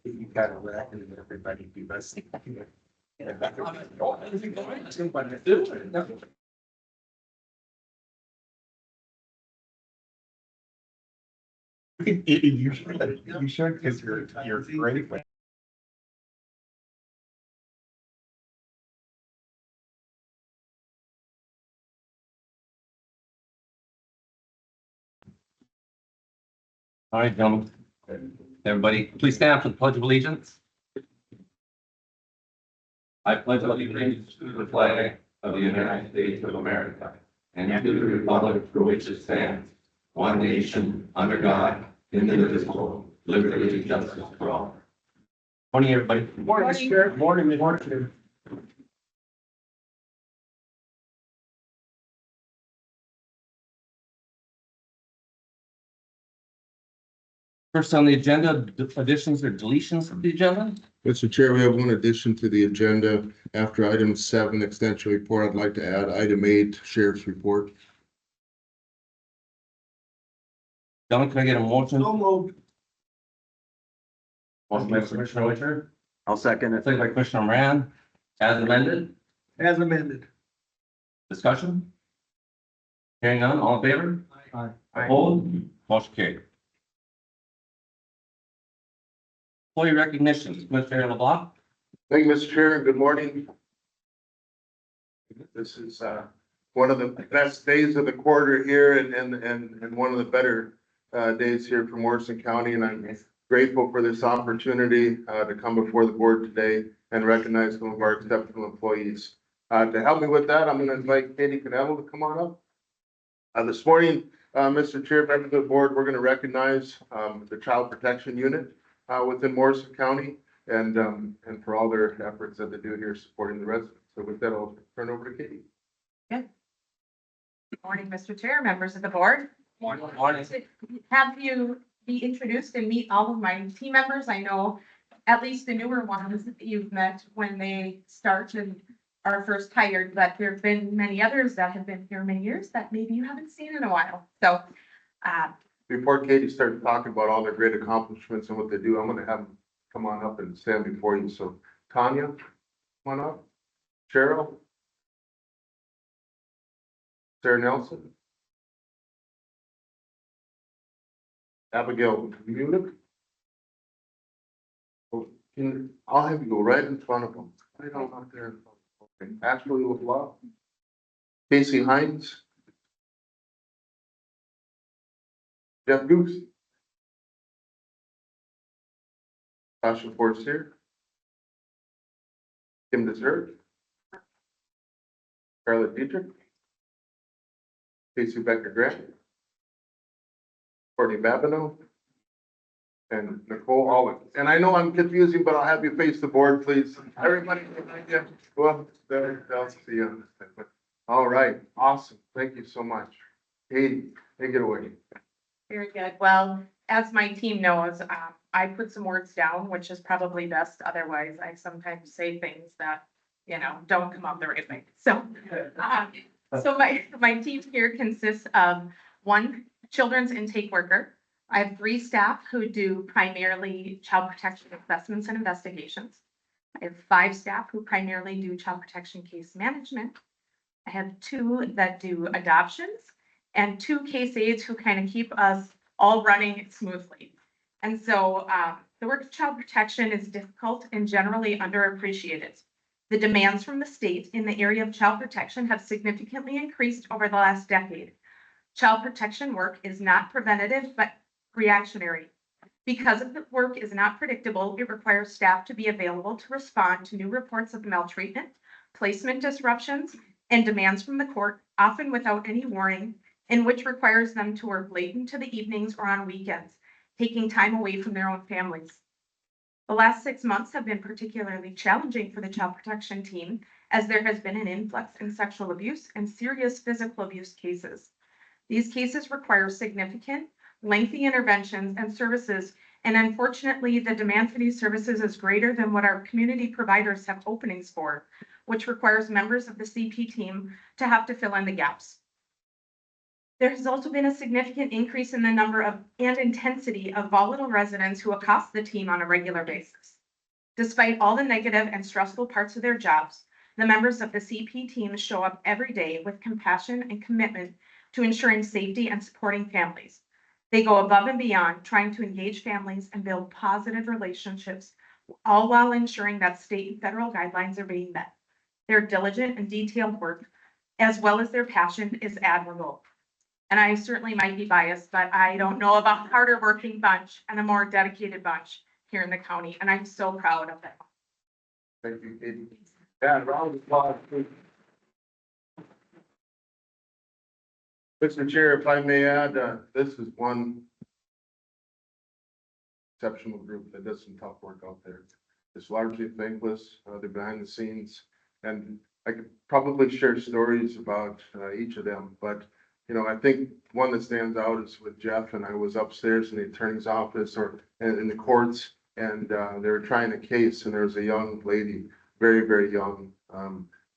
You gotta reckon everybody be listening. You should, because you're great. All right, gentlemen. Everybody, please stand for the Pledge of Allegiance. I pledge allegiance to the flag of the United States of America and to the republic for which it stands, one nation, under God, indivisible, liberty and justice for all. Morning, everybody. Morning, Mr. Chair. Morning, morning. First on the agenda, additions or deletions of the agenda. Mr. Chair, we have one addition to the agenda. After item 7, extension report, I'd like to add item 8, sheriff's report. Don, can I get a motion? moved. Motion by Commissioner Winter, I'll second it. second by Commissioner Moran, as amended. As amended. Discussion? Hearing none, all in favor? Aye. Opposed? Motion carried. Employee recognition, Commissioner LeBlanc. Thank you, Mr. Chair, and good morning. This is one of the best days of the quarter here and one of the better days here for Morrison County, and I'm grateful for this opportunity to come before the board today and recognize some of our exceptional employees. To help me with that, I'm going to invite Katie Cannell to come on up. This morning, Mr. Chair, members of the board, we're going to recognize the Child Protection Unit within Morrison County and for all their efforts that they do here supporting the residents. So with that, I'll turn over to Katie. Good morning, Mr. Chair, members of the board. Morning. To have you be introduced and meet all of my team members. I know at least the newer ones that you've met when they start and are first hired, but there have been many others that have been here many years that maybe you haven't seen in a while. So Before Katie starts talking about all their great accomplishments and what they do, I'm going to have them come on up and stand before you. So Tanya, come on up. Cheryl. Sarah Nelson. Abigail Munich. Oh, I'll have you go right in front of them. Right on out there. Okay. Ashley LeBlanc. Casey Hines. Jeff Goose. Tasha Fortier. Kim Desert. Charlotte Dietrich. Casey Becker Grant. Courtney Babineau. And Nicole Olive. And I know I'm confusing, but I'll have you face the board, please. Everybody, go up there. I'll see you. All right, awesome. Thank you so much. Katie, take it away. very good. Well, as my team knows, I put some words down, which is probably best. Otherwise, I sometimes say things that, don't come out the right way. So my team here consists of 1 children's intake worker. I have 3 staff who do primarily child protection assessments and investigations. I have 5 staff who primarily do child protection case management. I have 2 that do adoptions and 2 case aides who kind of keep us all running smoothly. And so the work of child protection is difficult and generally underappreciated. The demands from the state in the area of child protection have significantly increased over the last decade. Child protection work is not preventative, but reactionary. Because the work is not predictable, it requires staff to be available to respond to new reports of maltreatment, placement disruptions, and demands from the court, often without any warning, and which requires them to work late into the evenings or on weekends, taking time away from their own families. The last 6 months have been particularly challenging for the child protection team, as there has been an influx in sexual abuse and serious physical abuse cases. These cases require significant, lengthy interventions and services, and unfortunately, the demand for these services is greater than what our community providers have openings for, which requires members of the CP team to have to fill in the gaps. There has also been a significant increase in the number of and intensity of volatile residents who accost the team on a regular basis. Despite all the negative and stressful parts of their jobs, the members of the CP team show up every day with compassion and commitment to ensuring safety and supporting families. They go above and beyond trying to engage families and build positive relationships, all while ensuring that state and federal guidelines are being met. Their diligent and detailed work, as well as their passion, is admirable. And I certainly might be biased, but I don't know about a harder working bunch and a more dedicated bunch here in the county, and I'm so proud of them. Thank you, Katie. Yeah, round of applause, please. Mr. Chair, if I may add, this is one exceptional group that does some tough work out there. It's largely thankless, they're behind the scenes, and I could probably share stories about each of them, but you know, I think one that stands out is with Jeff, and I was upstairs in the attorney's office or in the courts, and they were trying a case, and there was a young lady, very, very young,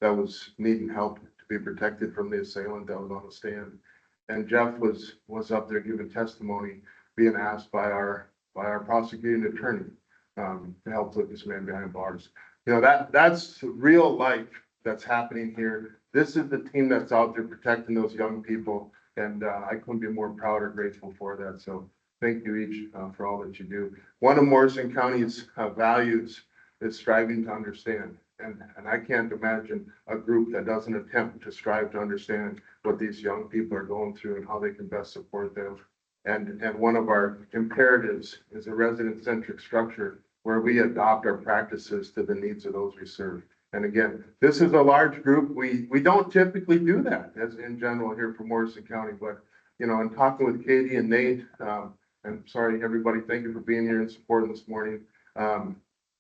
that was needing help to be protected from the assailant that was on the stand. And Jeff was up there giving testimony, being asked by our prosecuting attorney to help put this man behind bars. You know, that's real life that's happening here. This is the team that's out there protecting those young people, and I couldn't be more proud or grateful for that. So thank you each for all that you do. One of Morrison County's values is striving to understand. And I can't imagine a group that doesn't attempt to strive to understand what these young people are going through and how they can best support them. And one of our imperatives is a resident-centric structure where we adopt our practices to the needs of those we serve. And again, this is a large group. We don't typically do that as in general here for Morrison County, but you know, in talking with Katie and Nate, I'm sorry, everybody, thank you for being here and supporting this morning.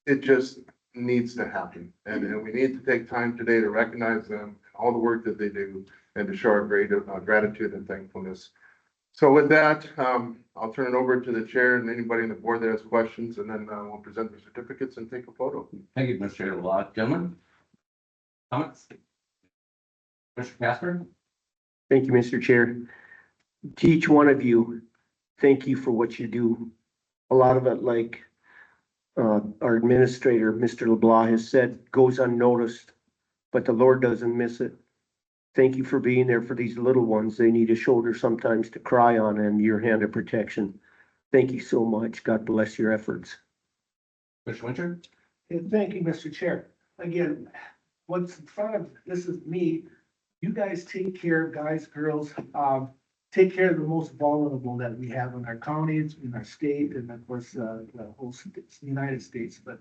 It just needs to happen. And we need to take time today to recognize them, all the work that they do, and to show our great gratitude and thankfulness. So with that, I'll turn it over to the chair and anybody on the board that has questions, and then we'll present the certificates and take a photo. Thank you, Mr. LeBlanc. Gentlemen? Comments? Mr. Casper? Thank you, Mr. Chair. To each one of you, thank you for what you do. A lot of it, like our administrator, Mr. LeBlanc, has said, goes unnoticed, but the Lord doesn't miss it. Thank you for being there for these little ones. They need a shoulder sometimes to cry on and your hand of protection. Thank you so much. God bless your efforts. Mr. Winter? And thank you, Mr. Chair. Again, what's in front of, this is me. You guys take care of guys, girls, take care of the most vulnerable that we have in our counties, in our state, and of course, the whole United States. But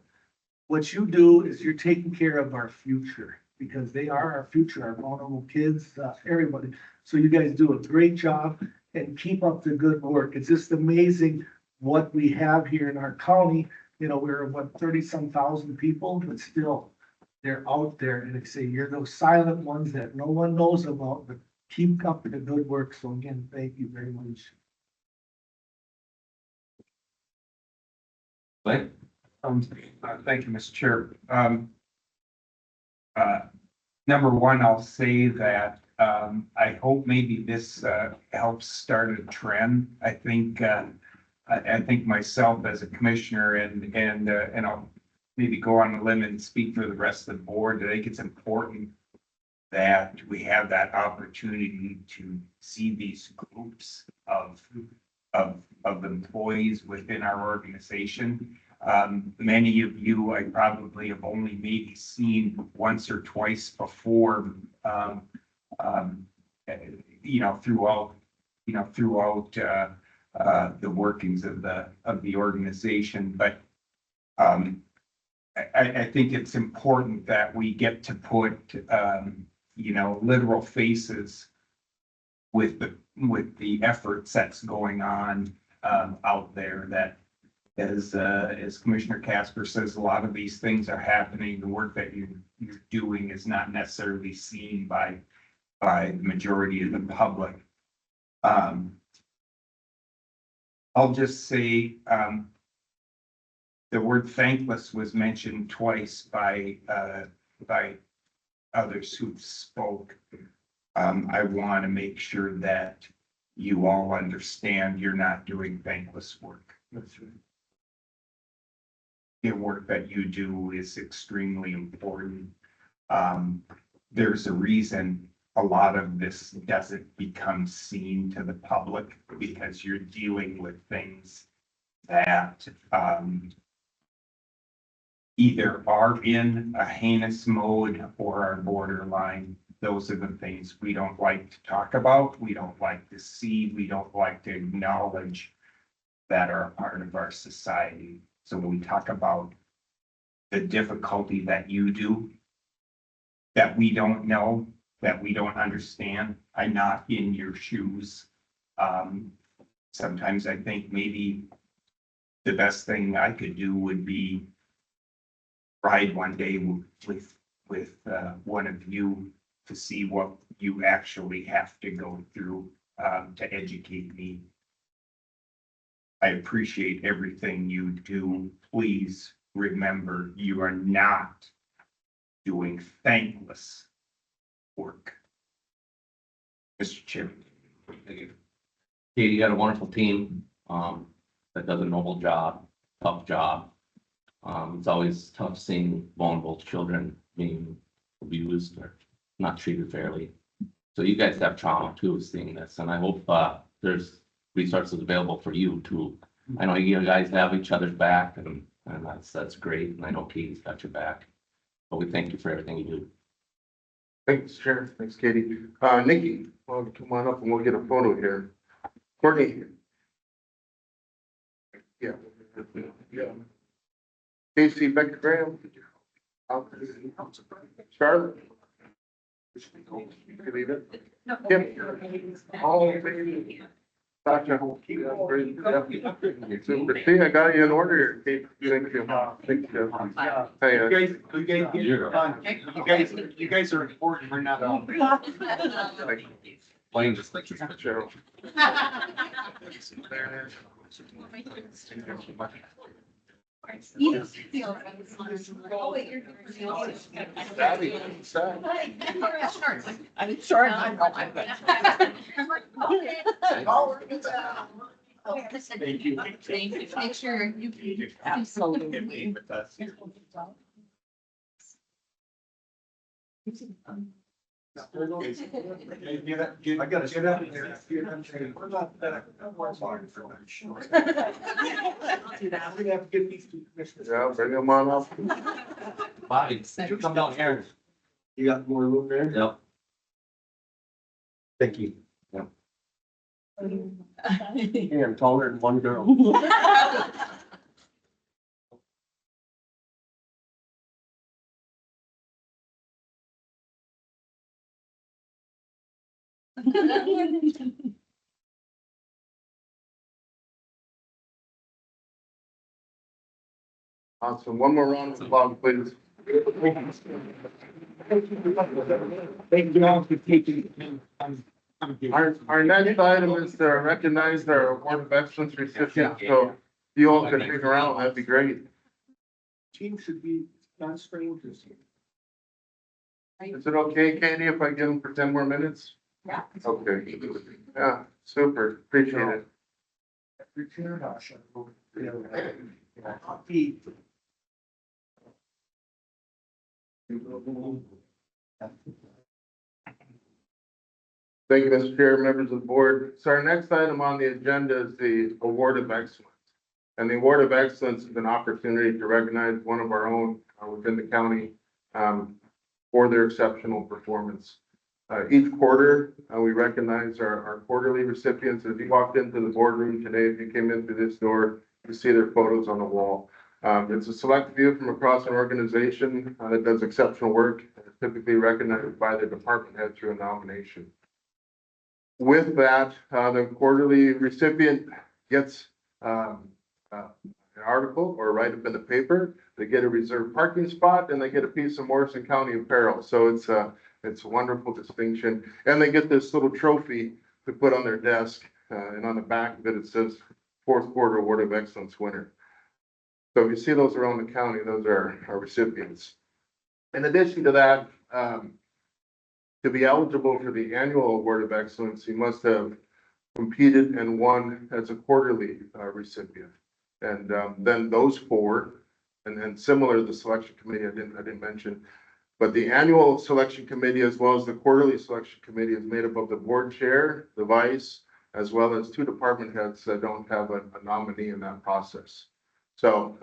what you do is you're taking care of our future, because they are our future, our vulnerable kids, everybody. So you guys do a great job and keep up the good work. It's just amazing what we have here in our county. You know, we're what, 30-some thousand people, but still they're out there, and they say you're those silent ones that no one knows about, but keep up the good work. So again, thank you very much. Blake? Thank you, Mr. Chair. Number one, I'll say that I hope maybe this helps start a trend. I think myself as a commissioner and I'll maybe go on a limb and speak for the rest of the board. I think it's important that we have that opportunity to see these groups of employees within our organization. Many of you, I probably have only maybe seen once or twice before, throughout the workings of the organization. But I think it's important that we get to put, literal faces with the efforts that's going on out there. That as Commissioner Casper says, a lot of these things are happening. The work that you're doing is not necessarily seen by the majority of the public. I'll just say the word thankless was mentioned twice by others who've spoke. I want to make sure that you all understand you're not doing thankless work. The work that you do is extremely important. There's a reason a lot of this doesn't become seen to the public because you're dealing with things that, either are in a heinous mode or are borderline. Those are the things we don't like to talk about. We don't like to see. We don't like to acknowledge that are a part of our society. So when we talk about the difficulty that you do, that we don't know, that we don't understand, I'm not in your shoes. Sometimes I think maybe the best thing I could do would be ride one day with one of you to see what you actually have to go through to educate me. I appreciate everything you do. Please remember, you are not doing thankless work. Mr. Chairman. Thank you. Katie, you got a wonderful team, that does a noble job, tough job. It's always tough seeing vulnerable children being abused or not treated fairly. So you guys have trauma too, seeing this, and I hope, there's resources available for you too. I know you guys have each other's back and that's great, and I know Katie's got your back. But we thank you for everything you do. Thanks, Chair. Thanks, Katie. Nikki, well, come on up and we'll get a photo here. Courtney. Yeah. Yeah. Casey, Becca Graham. Charlotte. You can leave it. Kim. Oh, baby. Sasha. Super. See, I got you in order here, Kate. Thank you. Thank you. Hey, You guys are important. We're not all. Plain just like Cheryl. Daddy, sad. I'm sure I know I'm good. Thank you. Make sure you. Absolutely. With us. I gotta get out of there. We're not that. We're gonna have to get these two commissioners. Yeah, bring them on up. Bobby, you come down here. You got more room there? Yep. Thank you. Yep. Hey, I'm taller than one girl. Awesome. One more round of applause, please. Thank you all for taking. Our next item is to recognize our Award of Excellence recipients, so if you all could hang around, that'd be great. Team should be not strangers. Is it okay, Katie, if I give them for 10 more minutes? Yeah. Okay. Yeah, super. Appreciate it. Richard, Asha. Happy. Thank you, Mr. Chair, members of the board. So our next item on the agenda is the Award of Excellence. And the Award of Excellence is an opportunity to recognize one of our own within the county for their exceptional performance. Each quarter, we recognize our quarterly recipients. As you walked into the boardroom today, if you came in through this door, you see their photos on the wall. It's a select few from across an organization that does exceptional work, typically recognized by the department head through a nomination. With that, the quarterly recipient gets an article or write up in the paper. They get a reserved parking spot and they get a piece of Morrison County apparel. So it's a wonderful distinction. And they get this little trophy to put on their desk. And on the back of it, it says fourth quarter Award of Excellence winner. So if you see those around the county, those are our recipients. In addition to that, to be eligible for the annual Award of Excellence, you must have competed and won as a quarterly recipient. And then those four, and then similar to the selection committee, I didn't mention, but the annual selection committee as well as the quarterly selection committee is made up of the board chair, the vice, as well as two department heads that don't have a nominee in that process. So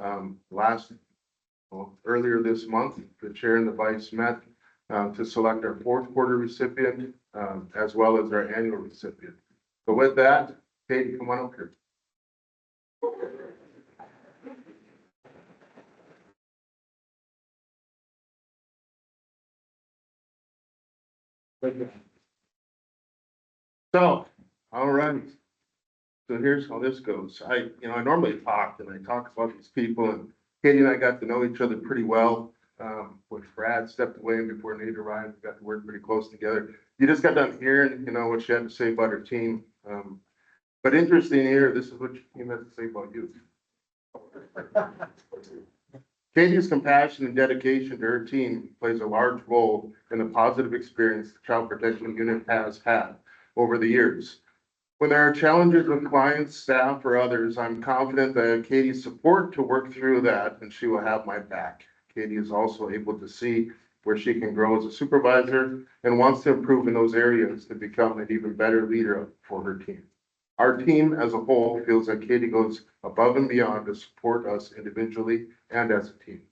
earlier this month, the chair and the vice met to select our fourth quarter recipient as well as our annual recipient. So with that, Katie, come on up here. So, all right. So here's how this goes. I normally talk about these people, and Katie and I got to know each other pretty well. When Brad stepped away before Nate arrived, we got to work pretty close together. You just got done hearing, what she had to say about her team. But interesting here, this is what she had to say about you. Katie's compassion and dedication to her team plays a large role in the positive experience the Child Protection Unit has had over the years. When there are challenges with clients, staff, or others, I'm confident that I have Katie's support to work through that, and she will have my back. Katie is also able to see where she can grow as a supervisor and wants to improve in those areas to become an even better leader for her team. Our team as a whole feels that Katie goes above and beyond to support us individually and as a team.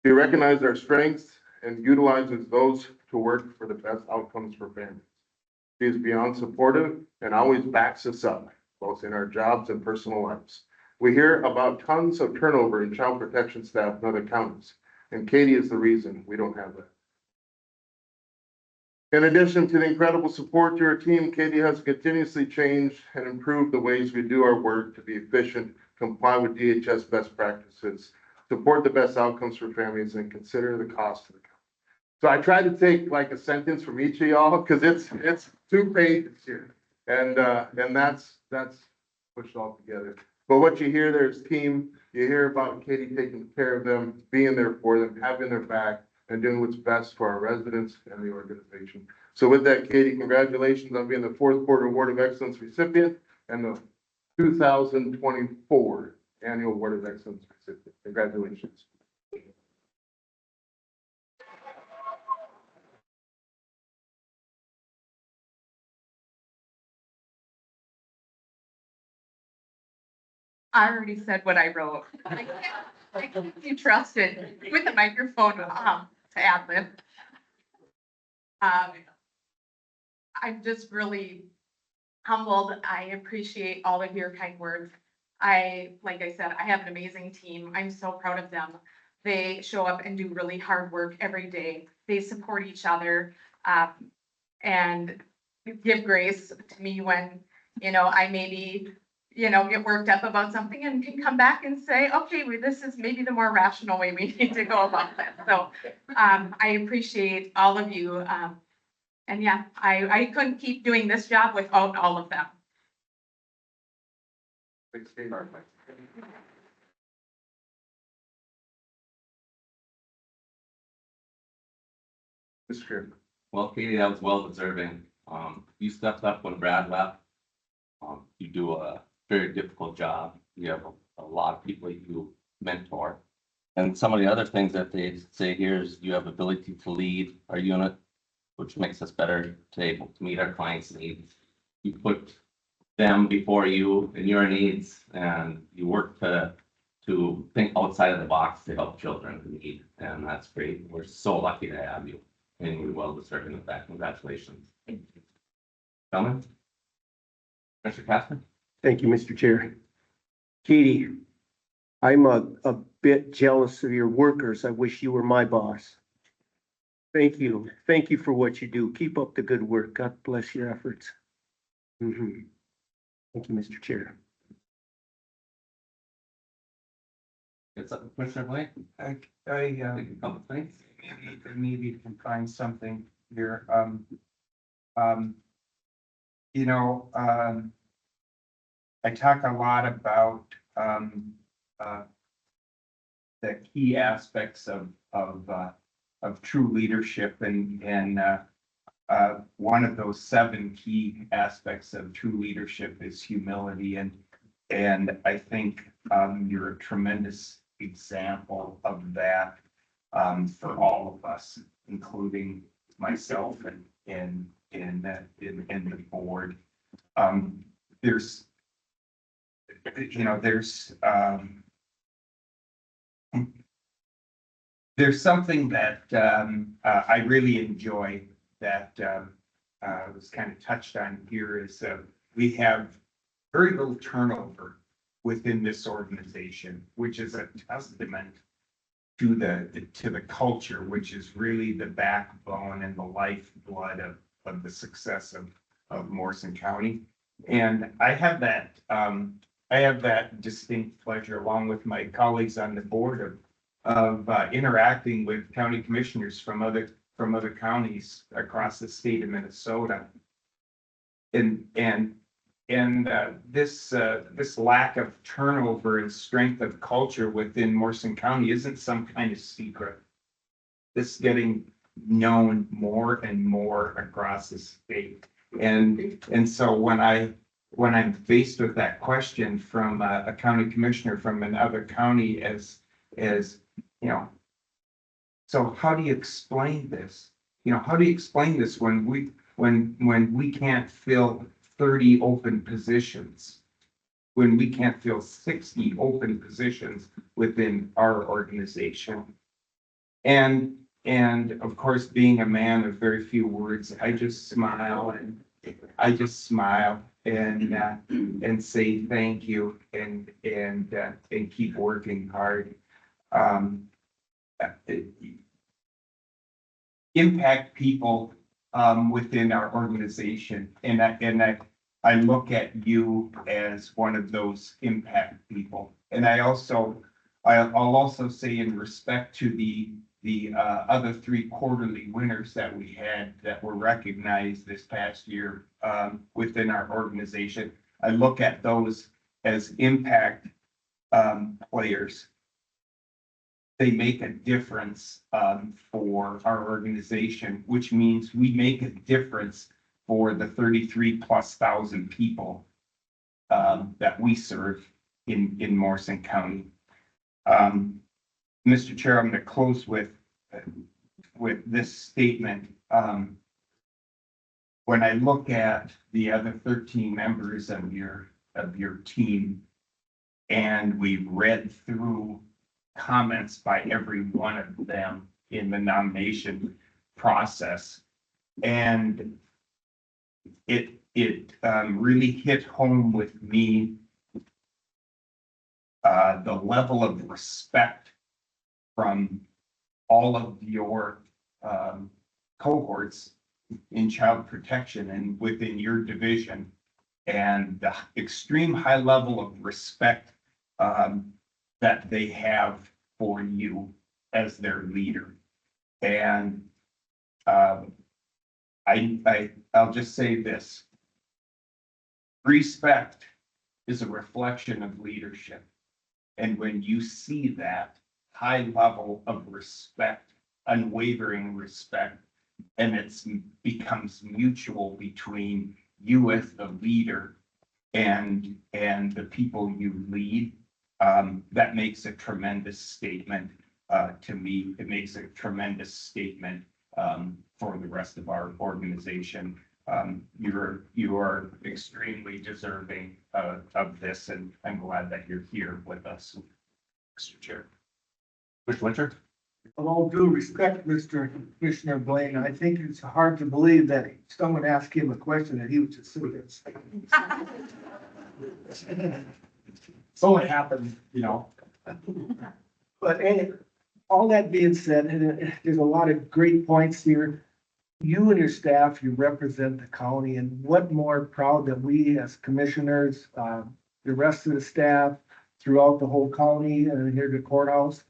She recognizes our strengths and utilizes those to work for the best outcomes for families. She is beyond supportive and always backs us up, both in our jobs and personal lives. We hear about tons of turnover in child protection staff in other counties, and Katie is the reason we don't have that. In addition to the incredible support to her team, Katie has continuously changed and improved the ways we do our work to be efficient, comply with DHS best practices, support the best outcomes for families, and consider the cost of the county. So I tried to take like a sentence from each of y'all because it's 2 pages here, and that's pushed all together. But what you hear there is team. You hear about Katie taking care of them, being there for them, having their back, and doing what's best for our residents and the organization. So with that, Katie, congratulations on being the fourth quarter Award of Excellence recipient and the 2024 Annual Award of Excellence recipient. Congratulations. I already said what I wrote. I can't be trusted with the microphone to ad lib. I'm just really humbled. I appreciate all of your kind words. Like I said, I have an amazing team. I'm so proud of them. They show up and do really hard work every day. They support each other, and give grace to me when, I maybe get worked up about something and can come back and say, okay, well, this is maybe the more rational way we need to go about this. So I appreciate all of you. And yeah, I couldn't keep doing this job without all of them. Thanks, Katie. Mr. Chair. Well, Katie, that was well deserving. You stepped up when Brad left. You do a very difficult job. You have a lot of people you mentor. And some of the other things that they say here is you have ability to lead our unit, which makes us better to able to meet our clients' needs. You put them before you and your needs, and you work to think outside of the box to help children in need. And that's great. We're so lucky to have you, and you're well deserving of that. Congratulations. Comment? Mr. Casper? Thank you, Mr. Chair. Katie, I'm a bit jealous of your workers. I wish you were my boss. Thank you. Thank you for what you do. Keep up the good work. God bless your efforts. Thank you, Mr. Chair. It's up, Commissioner Blake. I Take a couple things. maybe you can find something here. I talk a lot about the key aspects of true leadership and one of those 7 key aspects of true leadership is humility, and I think, you're a tremendous example of that, for all of us, including myself and the board. There's, there's something that, I really enjoy that, was kind of touched on here is, we have very little turnover within this organization, which is a testament to the culture, which is really the backbone and the lifeblood of the success of Morrison County. And I have that distinct pleasure, along with my colleagues on the board, of interacting with county commissioners from other counties across the state of Minnesota. And this lack of turnover and strength of culture within Morrison County isn't some kind of secret. This getting known more and more across the state. And so when I'm faced with that question from a county commissioner from another county as so how do you explain this? How do you explain this when we can't fill 30 open positions, when we can't fill 60 open positions within our organization? And of course, being a man of very few words, I just smile and say thank you and keep working hard. Impact people within our organization, and I look at you as one of those impact people. And I'll also say, in respect to the other 3 quarterly winners that we had that were recognized this past year within our organization, I look at those as impact players. They make a difference for our organization, which means we make a difference for the 33,000+ people that we serve in Morrison County. Mr. Chair, I'm going to close with this statement. When I look at the other 13 members of your team, and we read through comments by every one of them in the nomination process, and it really hit home with me the level of respect from all of your cohorts in child protection and within your division, and the extreme high level of respect that they have for you as their leader. And I'll just say this: respect is a reflection of leadership. And when you see that high level of respect, unwavering respect, and it becomes mutual between you as the leader and the people you lead, that makes a tremendous statement to me. It makes a tremendous statement for the rest of our organization. You are extremely deserving of this, and I'm glad that you're here with us, Mr. Chair. Mr. Winter? With all due respect, Mr. Commissioner Blaine, I think it's hard to believe that someone asked him a question that he was just sitting there. So it happened, But all that being said, there's a lot of great points here. You and your staff, you represent the county, and what more proud that we as commissioners, the rest of the staff throughout the whole county and here at the courthouse.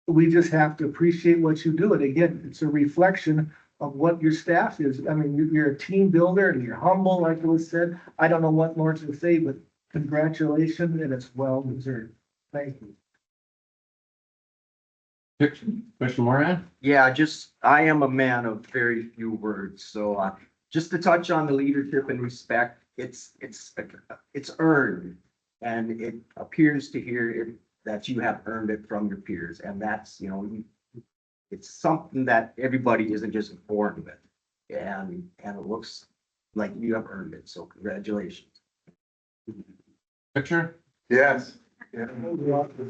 We just have to appreciate what you do. And again, it's a reflection of what your staff is. I mean, you're a team builder and you're humble, like it was said. I don't know what more to say, but congratulations, and it's well deserved. Thank you. Commissioner Moran? Yeah, I am a man of very few words, so, just to touch on the leadership and respect, it's earned. And it appears to hear that you have earned it from your peers, and that's, it's something that everybody isn't just born with. And it looks like you have earned it, so congratulations. Picture? Yes. Yeah. What do we want to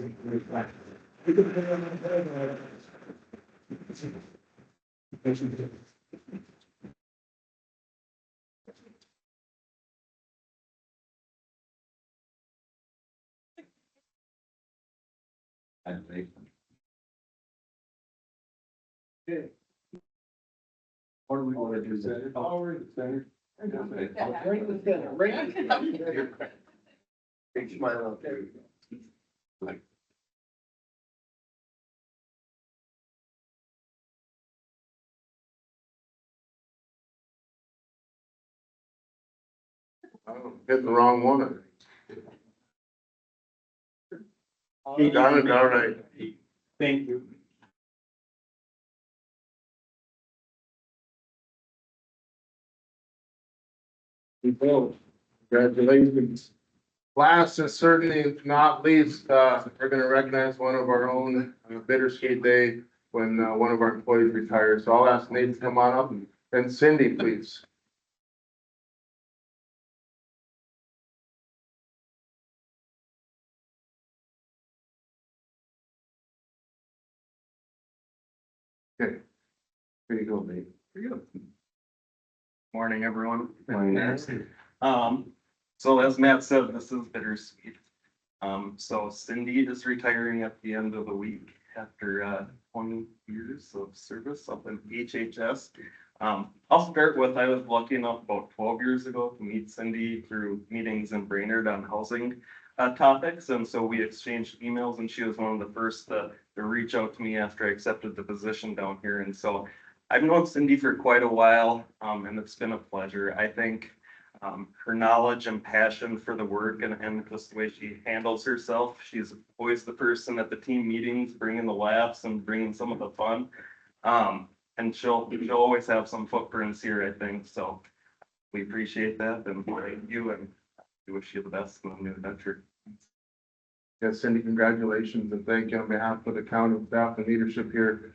do? Center? Big smile out there. Oh, hit the wrong one. Got it, all right. Thank you. Congratulations. Last and certainly not least, we're gonna recognize one of our own, Bittersweet Day, when, one of our employees retires. So I'll ask Nate to come on up, and Cindy, please. Okay. Here you go, Nate. Here you go. Morning, everyone. Morning. So as Matt said, this is bittersweet. So Cindy is retiring at the end of the week after 20 years of service up in HHS. I'll start with, I was lucky enough about 12 years ago to meet Cindy through meetings in Brainerd on housing topics. And so we exchanged emails, and she was one of the first to reach out to me after I accepted the position down here. And so I've known Cindy for quite a while, and it's been a pleasure. I think her knowledge and passion for the work and just the way she handles herself. She's always the person at the team meetings, bringing the laughs and bringing some of the fun. And she'll always have some footprints here, I think. So we appreciate that, and thank you, and we wish you the best in the new adventure. Yes, Cindy, congratulations, and thank you on behalf of the county staff and leadership here.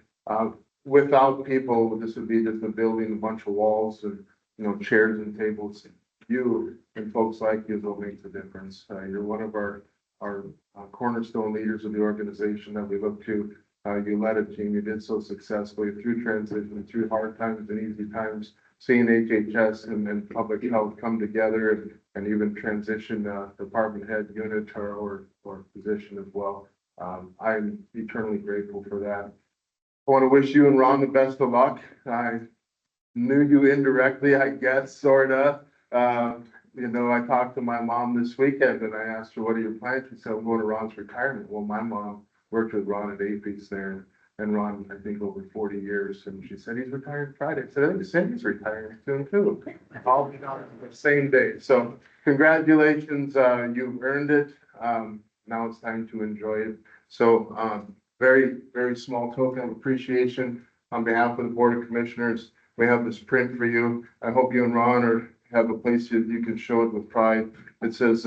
Without people, this would be just a building, a bunch of walls and, chairs and tables. You and folks like you is what makes a difference. You're one of our cornerstone leaders of the organization that we look to. You led a team, you did so successfully through transition, through hard times and easy times, seeing HHS and public health come together and even transition department head unit or position as well. I'm eternally grateful for that. I want to wish you and Ron the best of luck. I knew you indirectly, I guess, sorta. I talked to my mom this weekend and I asked her, what are your plans? She said, I'm going to Ron's retirement. Well, my mom worked with Ron at APES there, and Ron, I think, over 40 years. And she said, he's retiring Friday. I said, I think Cindy's retiring soon too. All the same day. So congratulations, you've earned it. Now it's time to enjoy it. So, very, very small token of appreciation on behalf of the Board of Commissioners. We have this print for you. I hope you and Ron have a place that you can show it with pride. It says,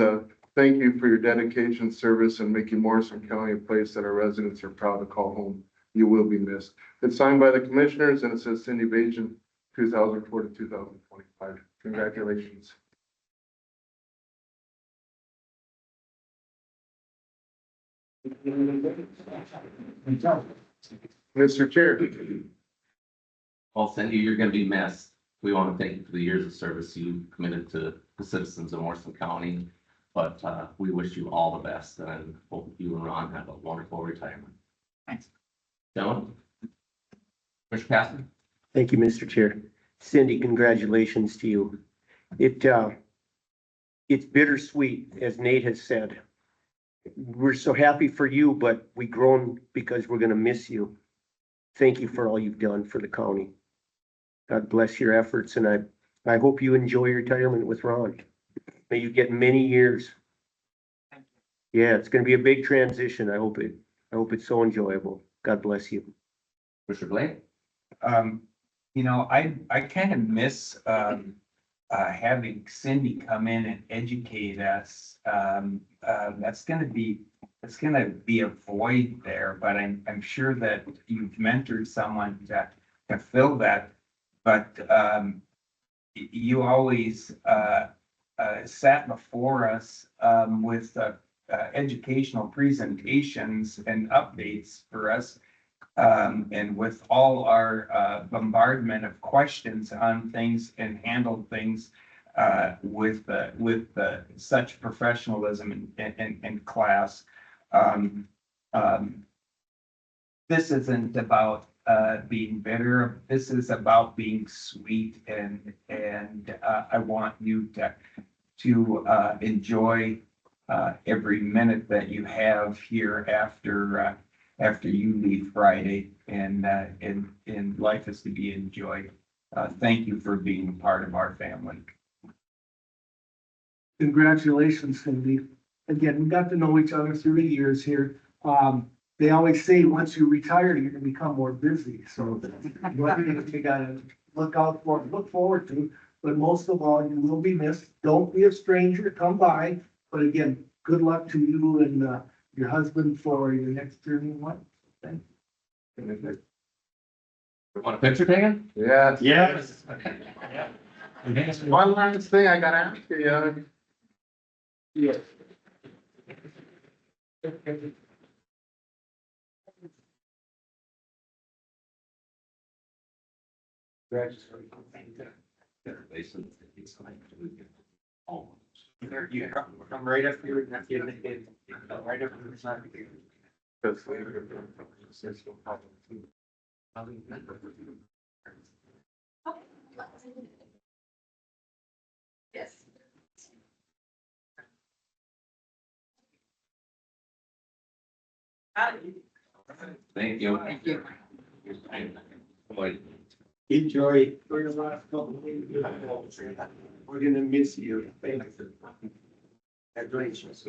thank you for your dedication, service, and making Morrison County a place that our residents are proud to call home. You will be missed. It's signed by the commissioners, and it says Cindy Bajan, 2004 to 2025. Congratulations. Mr. Chair. Well, Cindy, you're gonna be missed. We want to thank you for the years of service you committed to the citizens of Morrison County. But we wish you all the best, and hope you and Ron have a wonderful retirement. Thanks. Gentlemen? Mr. Casper? Thank you, Mr. Chair. Cindy, congratulations to you. It's bittersweet, as Nate has said. We're so happy for you, but we groan because we're gonna miss you. Thank you for all you've done for the county. God bless your efforts, and I hope you enjoy your retirement with Ron. May you get many years. Yeah, it's gonna be a big transition. I hope it's so enjoyable. God bless you. Commissioner Blaine? You know, I kind of miss, having Cindy come in and educate us. That's gonna be a void there, but I'm sure that you've mentored someone to fill that. But, you always, sat before us, with, educational presentations and updates for us. And with all our bombardment of questions on things and handled things with such professionalism and class. This isn't about being bitter. This is about being sweet, and I want you to enjoy every minute that you have here after you leave Friday, and life is to be enjoyed. Thank you for being a part of our family. Congratulations, Cindy. Again, we got to know each other through the years here. They always say, once you retire, you're gonna become more busy, so you gotta look forward to. But most of all, you will be missed. Don't be a stranger, come by. But again, good luck to you and, your husband for your next journey in life. Thank you. Want a picture taken? Yes. Yes. One last thing I gotta ask you, Yes. You come right up here, right up here. Yes. Thank you. Thank you. Boy, Enjoy for your last couple of days. We're gonna miss you. Thank you. Congratulations.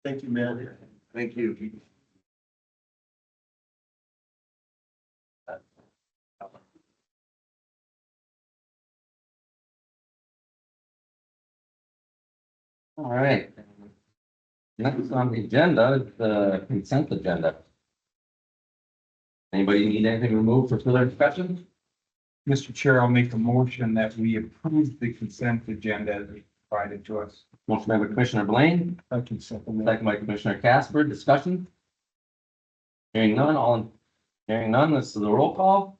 Thank you, man. thank you. all right. Next on the agenda, is the consent agenda. Anybody need anything removed for further discussion? Mr. Chair, I'll make a motion that we approve the consent agenda as provided to us. Motion made by Commissioner Blaine, I can second that. second by Commissioner Casper, discussion. Hearing none, this is a roll call.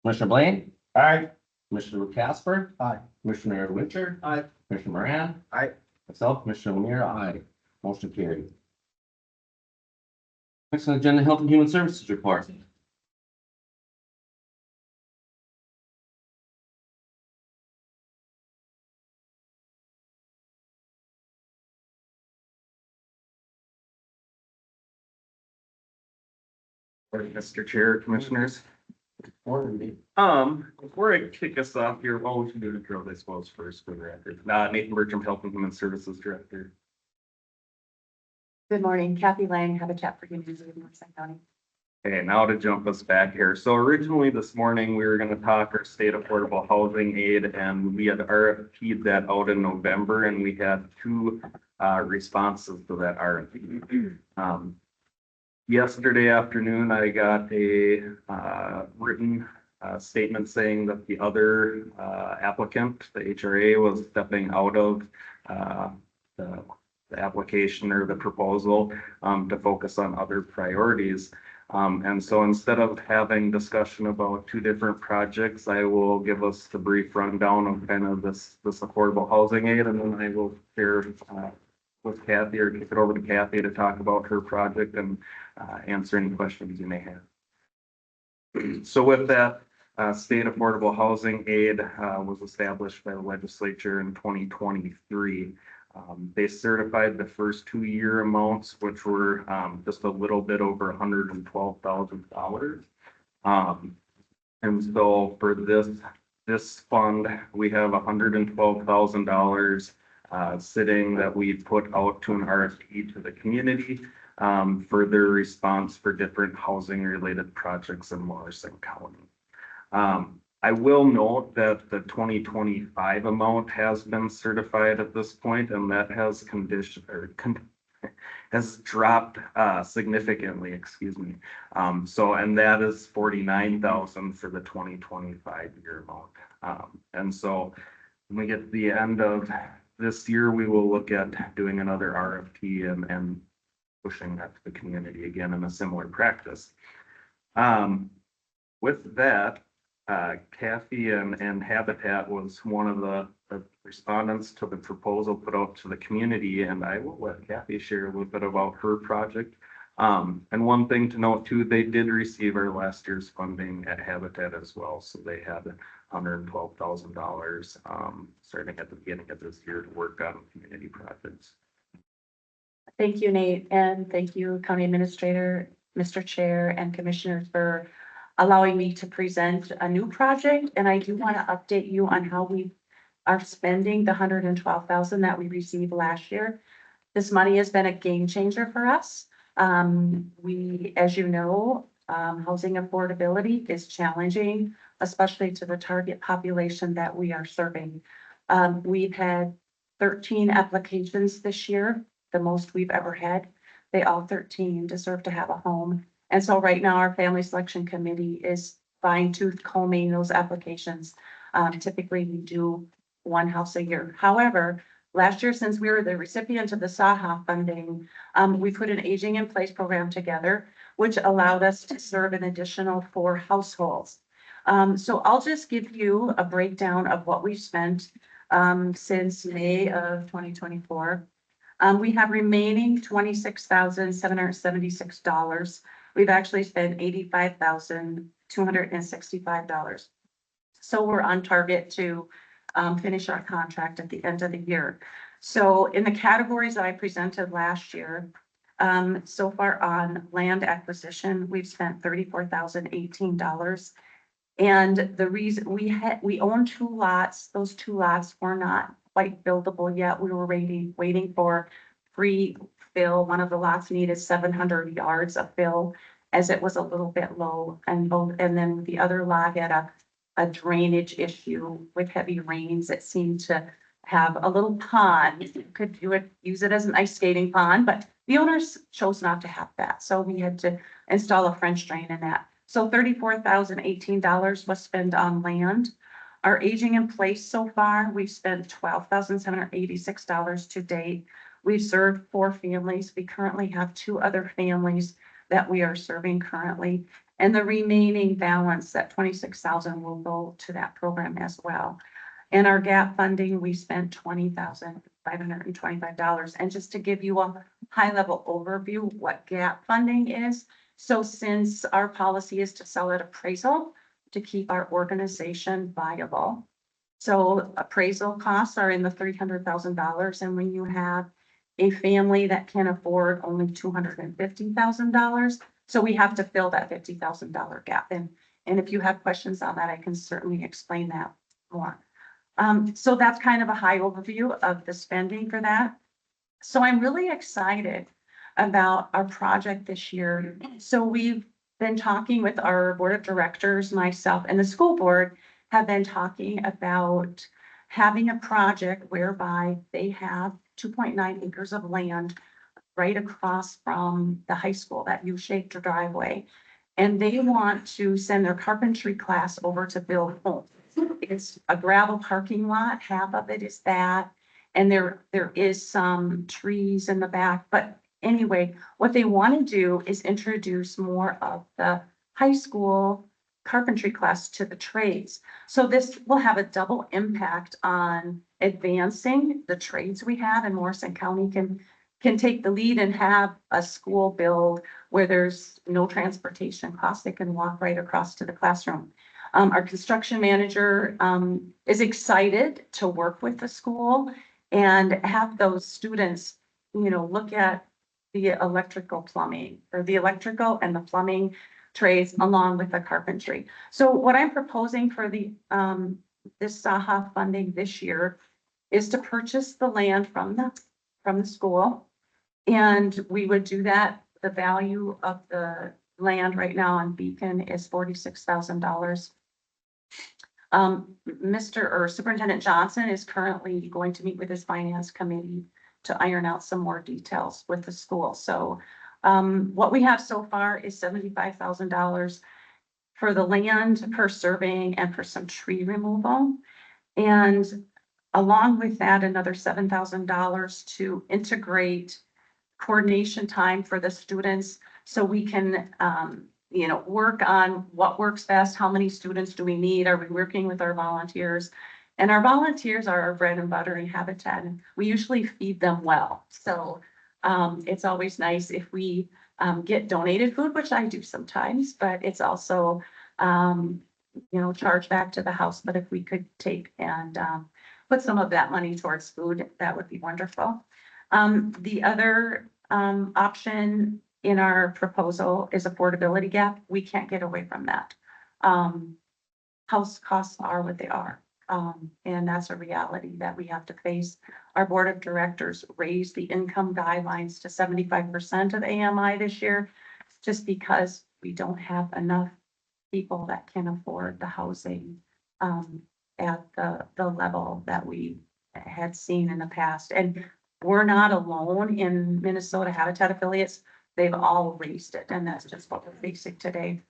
Commissioner Blaine, Aye. Commissioner Casper. Aye. Commissioner Winter. Aye. Commissioner Moran. Aye. Myself, Commissioner Lemire, aye. Motion carried. Next on the agenda, Health and Human Services report. Mr. Chair, Commissioners. Before I kick us off here, well, we should do the drill, I suppose, first for the record. Nathan Bertram, Health and Human Services Director. Good morning, Kathy Lang, Habitat for Humanity of Morrison County. Okay, now to jump us back here. So originally this morning, we were gonna talk our state affordable housing aid, and we had RFP'd that out in November, and we had two responses to that RFP. Yesterday afternoon, I got a written statement saying that the other applicant, the HRA, was stepping out of the application or the proposal to focus on other priorities. And so instead of having discussion about two different projects, I will give us the brief rundown of kind of this affordable housing aid, and then I will share with Kathy, or kick it over to Kathy to talk about her project and answer any questions you may have. So with that, state affordable housing aid was established by the legislature in 2023. They certified the first 2-year amounts, which were just a little bit over $112,000. And so for this fund, we have $112,000 sitting that we put out to an RFP to the community for their response for different housing related projects in Morrison County. I will note that the 2025 amount has been certified at this point, and that has has dropped significantly, excuse me. And that is 49,000 for the 2025 year amount. And so when we get to the end of this year, we will look at doing another RFP and pushing that to the community again in a similar practice. With that, Kathy and Habitat was one of the respondents to the proposal put out to the community, and I will let Kathy share a little bit about her project. And one thing to note too, they did receive our last year's funding at Habitat as well, so they had $112,000 starting at the beginning of this year to work on community projects. Thank you, Nate, and thank you, County Administrator, Mr. Chair, and Commissioners for allowing me to present a new project. And I do want to update you on how we are spending the $112,000 that we received last year. This money has been a game changer for us. As you know, housing affordability is challenging, especially to the target population that we are serving. We've had 13 applications this year, the most we've ever had. They all 13 deserve to have a home. And so right now our family selection committee is fine tooth combing those applications. Typically we do one house a year. However, last year, since we were the recipient of the SAHA funding, we put an aging in place program together, which allowed us to serve an additional 4 households. So I'll just give you a breakdown of what we've spent since May of 2024. We have remaining $26,776. We've actually spent $85,265. So we're on target to finish our contract at the end of the year. So in the categories that I presented last year, so far on land acquisition, we've spent $34,018. And the reason we own 2 lots, those 2 lots were not quite buildable yet. We were waiting for free fill. One of the lots needed 700 yards of fill as it was a little bit low. And then the other lot had a drainage issue with heavy rains. It seemed to have a little pond. You could use it as an ice skating pond, but the owners chose not to have that. So we had to install a French drain in that. So $34,018 was spent on land. Our aging in place so far, we've spent $12,786 to date. We've served 4 families. We currently have 2 other families that we are serving currently. And the remaining balance, that $26,000, will go to that program as well. And our gap funding, we spent $20,525. And just to give you a high level overview what gap funding is. So since our policy is to sell at appraisal to keep our organization viable. So appraisal costs are in the $300,000. And when you have a family that can afford only $250,000, so we have to fill that $50,000 gap. And if you have questions on that, I can certainly explain that more. So that's kind of a high overview of the spending for that. So I'm really excited about our project this year. So we've been talking with our board of directors, myself, and the school board have been talking about having a project whereby they have 2.9 acres of land right across from the high school, that U-shaped driveway. And they want to send their carpentry class over to build homes. It's a gravel parking lot, half of it is that. And there is some trees in the back, but anyway, what they want to do is introduce more of the high school carpentry class to the trades. So this will have a double impact on advancing the trades we have, and Morrison County can take the lead and have a school build where there's no transportation costs. They can walk right across to the classroom. Our construction manager is excited to work with the school and have those students, look at the electrical plumbing, or the electrical and the plumbing trades along with the carpentry. So what I'm proposing for the, this Saha funding this year is to purchase the land from the school. And we would do that, the value of the land right now on Beacon is $46,000. Mr. or Superintendent Johnson is currently going to meet with his finance committee to iron out some more details with the school. So, what we have so far is $75,000 for the land, for surveying and for some tree removal. And along with that, another $7,000 to integrate coordination time for the students so we can, work on what works best, how many students do we need, are we working with our volunteers? And our volunteers are our bread and butter in Habitat, and we usually feed them well. So it's always nice if we get donated food, which I do sometimes, but it's also, charged back to the house. But if we could take and put some of that money towards food, that would be wonderful. The other option in our proposal is affordability gap. We can't get away from that. House costs are what they are. And that's a reality that we have to face. Our board of directors raised the income guidelines to 75% of AMI this year, just because we don't have enough people that can afford the housing at the level that we had seen in the past. And we're not alone in Minnesota Habitat affiliates. They've all raised it, and that's just what we're facing today.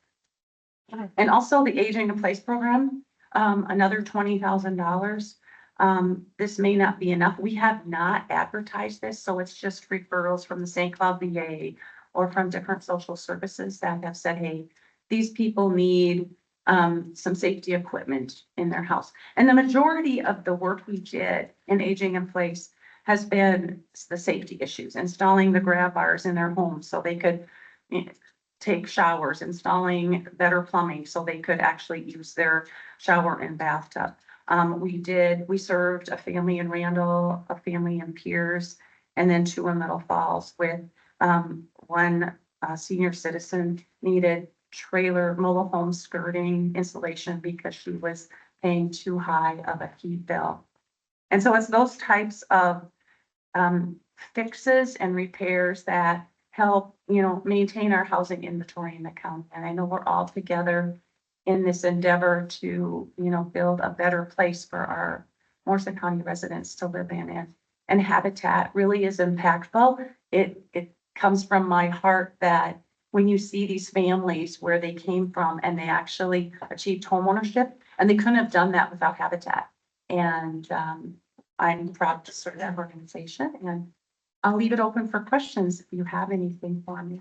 And also the Aging in Place program, another $20,000. This may not be enough. We have not advertised this, so it's just referrals from the St. Cloud VA or from different social services that have said, hey, these people need some safety equipment in their house. And the majority of the work we did in Aging in Place has been the safety issues, installing the grab bars in their homes so they could take showers, installing better plumbing so they could actually use their shower and bathtub. We served a family in Randall, a family in Pierce, and then 2 in Middle Falls with one senior citizen needed trailer mobile home skirting installation because she was paying too high of a heat bill. And so it's those types of fixes and repairs that help, maintain our housing inventory in the county. And I know we're all together in this endeavor to, build a better place for our Morrison County residents to live in. And Habitat really is impactful. It comes from my heart that when you see these families where they came from and they actually achieved homeownership, and they couldn't have done that without Habitat. And I'm proud to serve that organization, and I'll leave it open for questions if you have anything for me.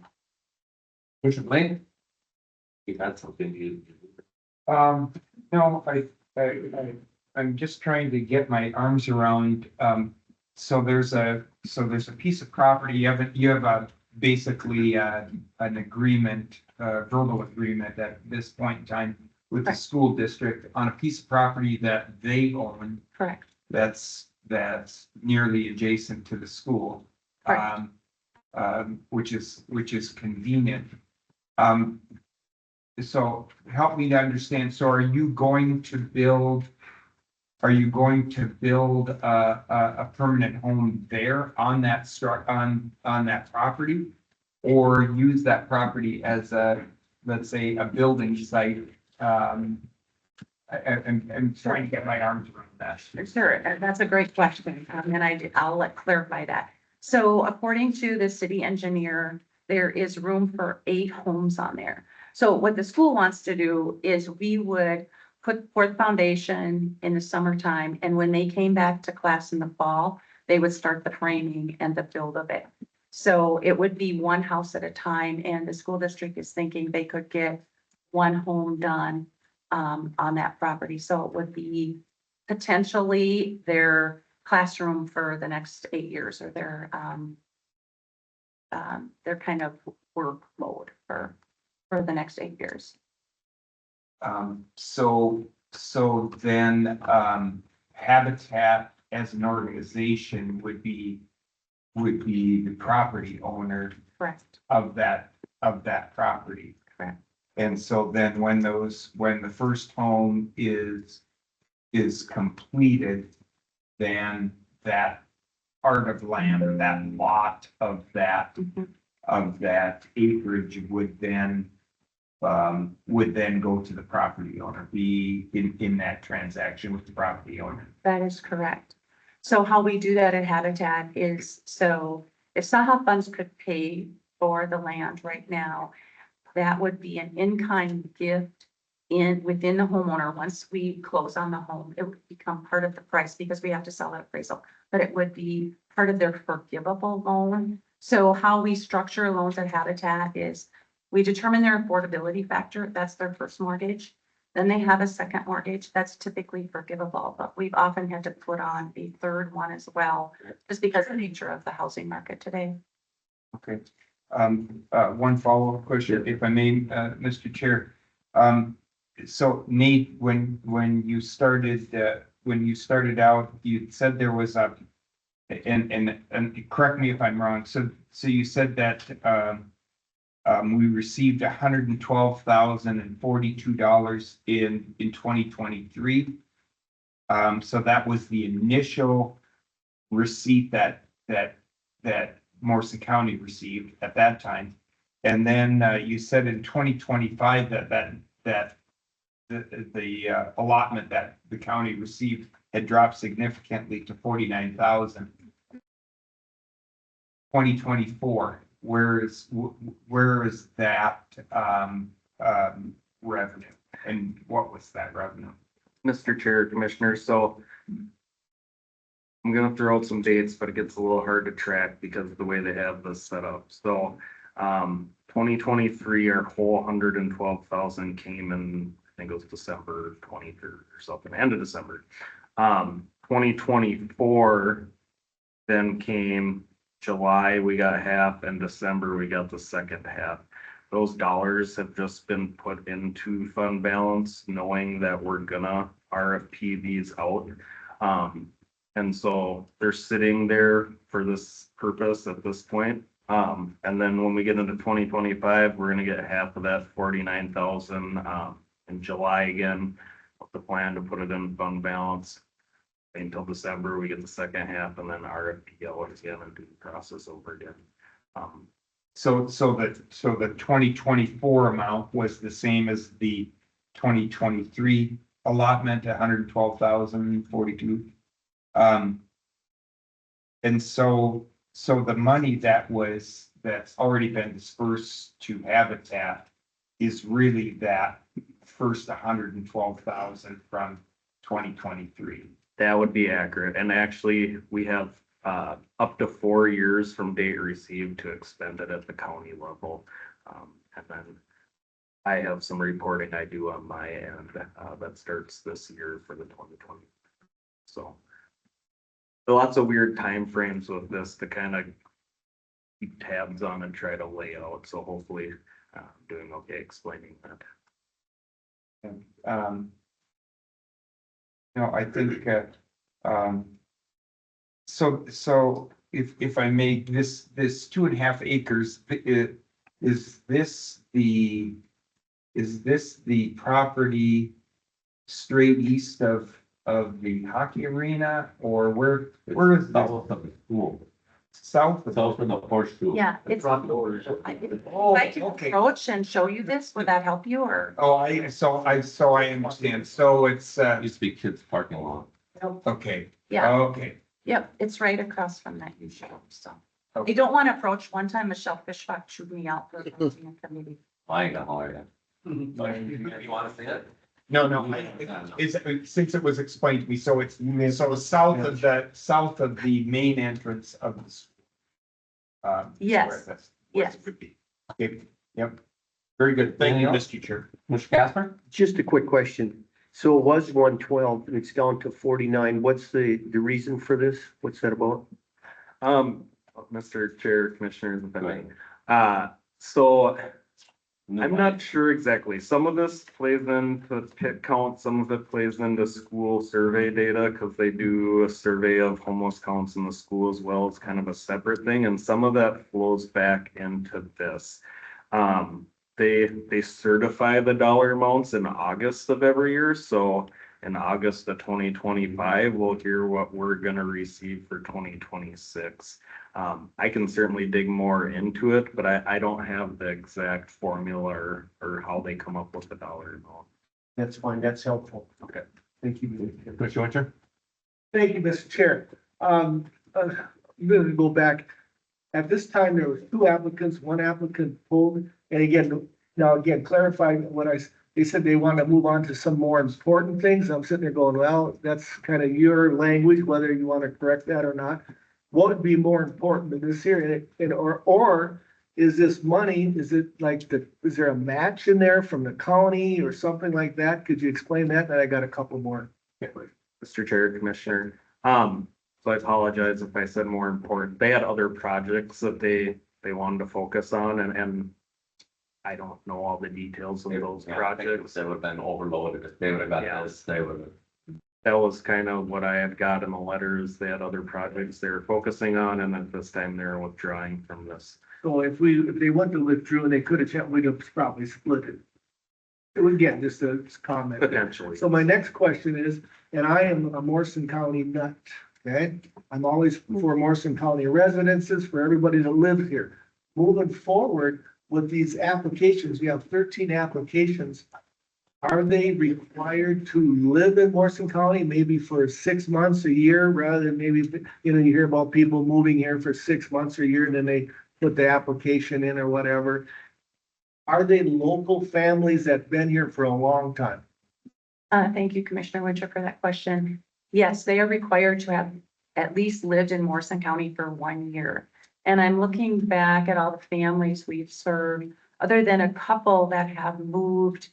Commissioner Blaine? You had something you. No, I'm just trying to get my arms around, so there's a piece of property, you have basically, an agreement, verbal agreement at this point in time with the Correct. school district on a piece of property that they own. Correct. That's nearly adjacent to the school. Correct. Which is convenient. So help me to understand, so are you going to build a permanent home there on that on that property? Or use that property as let's say, a building site? I'm trying to get my arms around that. Sure, that's a great question, and I'll clarify that. So according to the city engineer, there is room for 8 homes on there. So what the school wants to do is we would put forth foundation in the summertime, and when they came back to class in the fall, they would start the framing and the build of it. So it would be 1 house at a time, and the school district is thinking they could get 1 home done on that property. So it would be potentially their classroom for the next 8 years, or their kind of workload for the next 8 years. So then, Habitat as an organization would be the property owner Correct. of that property. Correct. And so then when the first home is completed, then that part of land, that lot of that acreage would then go to the property owner, be in that transaction with the property owner. That is correct. So how we do that at Habitat is, so if Saha Funds could pay for the land right now, that would be an in-kind gift within the homeowner. Once we close on the home, it would become part of the price because we have to sell at appraisal, but it would be part of their forgivable loan. So how we structure loans at Habitat is we determine their affordability factor. That's their first mortgage. Then they have a second mortgage that's typically forgivable, but we've often had to put on a third one as well, just because of the nature of the housing market today. Okay. One follow-up question, if I may, Mr. Chair. So Nate, when you started out, you said there was and correct me if I'm wrong. So you said that, we received $112,042 in 2023. So that was the initial receipt that Morrison County received at that time. And then you said in 2025 that the allotment that the county received had dropped significantly to 49,000. 2024, where is that revenue, and what was that revenue? Mr. Chair, Commissioner, so I'm gonna throw out some dates, but it gets a little hard to track because of the way they have this set up. So, 2023, our whole 112,000 came in, I think it was December 23rd or something, end of December. 2024 then came July, we got half, and December, we got the second half. Those dollars have just been put into fund balance, knowing that we're gonna RFP these out. And so they're sitting there for this purpose at this point. And then when we get into 2025, we're gonna get half of that 49,000, in July again, with the plan to put it in fund balance. Until December, we get the second half, and then RFP out again and do the process over again. So the 2024 amount was the same as the 2023 allotment, 112,042. And so the money that's already been dispersed to Habitat is really that first 112,000 from 2023. That would be accurate. And actually, we have up to 4 years from date received to expend it at the county level. And then I have some reporting I do on my end that starts this year for the 2020. So lots of weird timeframes with this to kind of keep tabs on and try to lay out. So hopefully I'm doing okay explaining that. No, I think, so if I may, this 2.5 acres, is this the property straight east of the hockey arena, or where is that? South of the school, South of? south of the horseshoe. Yeah, it's. Oh, If I can okay. approach and show you this, would that help you, or? Oh, I understand. So it's, Used to be kids parking lot. okay. Yeah, Okay. yep, it's right across from that you showed, so. Okay. You don't want to approach. One time Michelle Fishbach chewed me out for the housing committee. I ain't gonna holler at you. You wanna see it? No, since it was explained to me, so it's, so south of the main entrance of the school. Yes, where that's- yes. it would be. Okay, yep. Very good. Thank you, Mr. Chair. Mr. Casper? Just a quick question. So it was 112 and it's down to 49. What's the reason for this? What's that about? Mr. Chair, Commissioners, if I may. So I'm not sure exactly. Some of this plays into pit count, some of it plays into school survey data, because they do a survey of homeless counts in the school as well. It's kind of a separate thing, and some of that flows back into this. They certify the dollar amounts in August of every year, so in August of 2025, we'll hear what we're gonna receive for 2026. I can certainly dig more into it, but I don't have the exact formula or how they come up with the dollar amount. That's fine, that's helpful. Okay. Thank you. Mr. Chair. Commissioner Winter? Thank you, Mr. Chair. I'm gonna go back. At this time, there was two applicants, one applicant pulled, and again, clarifying what they said they want to move on to some more important things. I'm sitting there going, well, that's kind of your language, whether you want to correct that or not. What would be more important than this here? Or is this money, is it like is there a match in there from the county or something like that? Could you explain that? And I got a couple more. Mr. Chair, Commissioner, so I apologize if I said more important. They had other projects that they wanted to focus on and I don't know all the details of those projects. They would have been overloaded. If they would have got Yeah. this, they would have. That was kind of what I had got in the letters. They had other projects they were focusing on and at this time they're withdrawing from this. So if they went to withdraw and they could have, we'd have probably split it. It would get just a comment. Potentially. So my next question is, and I am a Morrison County nut, okay? I'm always for Morrison County residences, for everybody that lives here. Moving forward with these applications, we have 13 applications. Are they required to live in Morrison County, maybe for 6 months, a year, rather than maybe, you hear about people moving here for 6 months or a year, and then they put the application in or whatever. Are they local families that've been here for a long time? Thank you, Commissioner Winter, for that question. Yes, they are required to have at least lived in Morrison County for 1 year. And I'm looking back at all the families we've served, other than a couple that have moved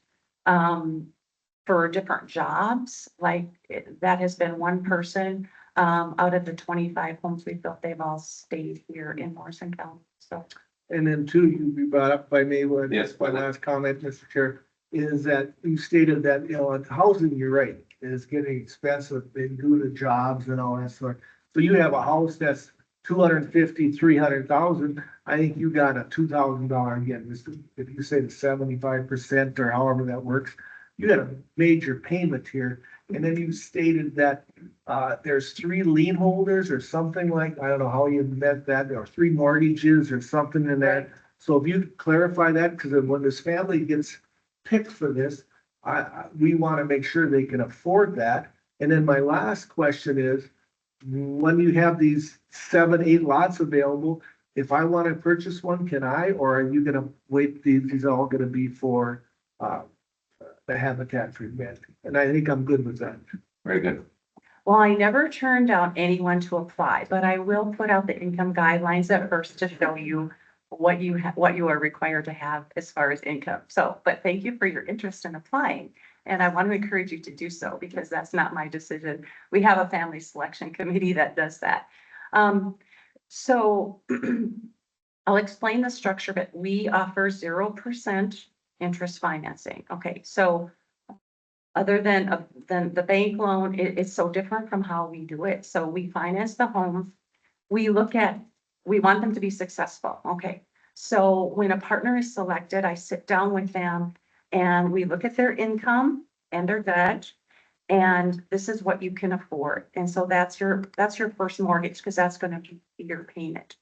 for different jobs, that has been one person. Out of the 25 homes we've built, they've all stayed here in Morrison County, so. And then two, you brought up by me, Yes. my last comment, Mr. Chair, is that you stated that, housing, you're right, is getting expensive due to jobs and all that sort. So you have a house that's 250, 300,000. I think you got a $2,000 again, if you say the 75% or however that works, you got a major payment here. And then you stated that there's 3 lien holders or something like, I don't know how you meant that, or 3 mortgages or something in that. So if you could clarify that, because when this family gets picked for this, we want to make sure they can afford that. And then my last question is, when you have these 7, 8 lots available, if I want to purchase one, can I, or are you going to wait? These are all going to be for the Habitat for Humanity, and I think I'm good with that. Very good. Well, I never turned down anyone to apply, but I will put out the income guidelines at first to show you what you are required to have as far as income. So, but thank you for your interest in applying. And I want to encourage you to do so because that's not my decision. We have a family selection committee that does that. So I'll explain the structure, but we offer 0% interest financing. Okay, so other than the bank loan, it's so different from how we do it. So we finance the homes. We want them to be successful. Okay, so when a partner is selected, I sit down with them and we look at their income and their debt. And this is what you can afford. And so that's your first mortgage because that's going to be your payment.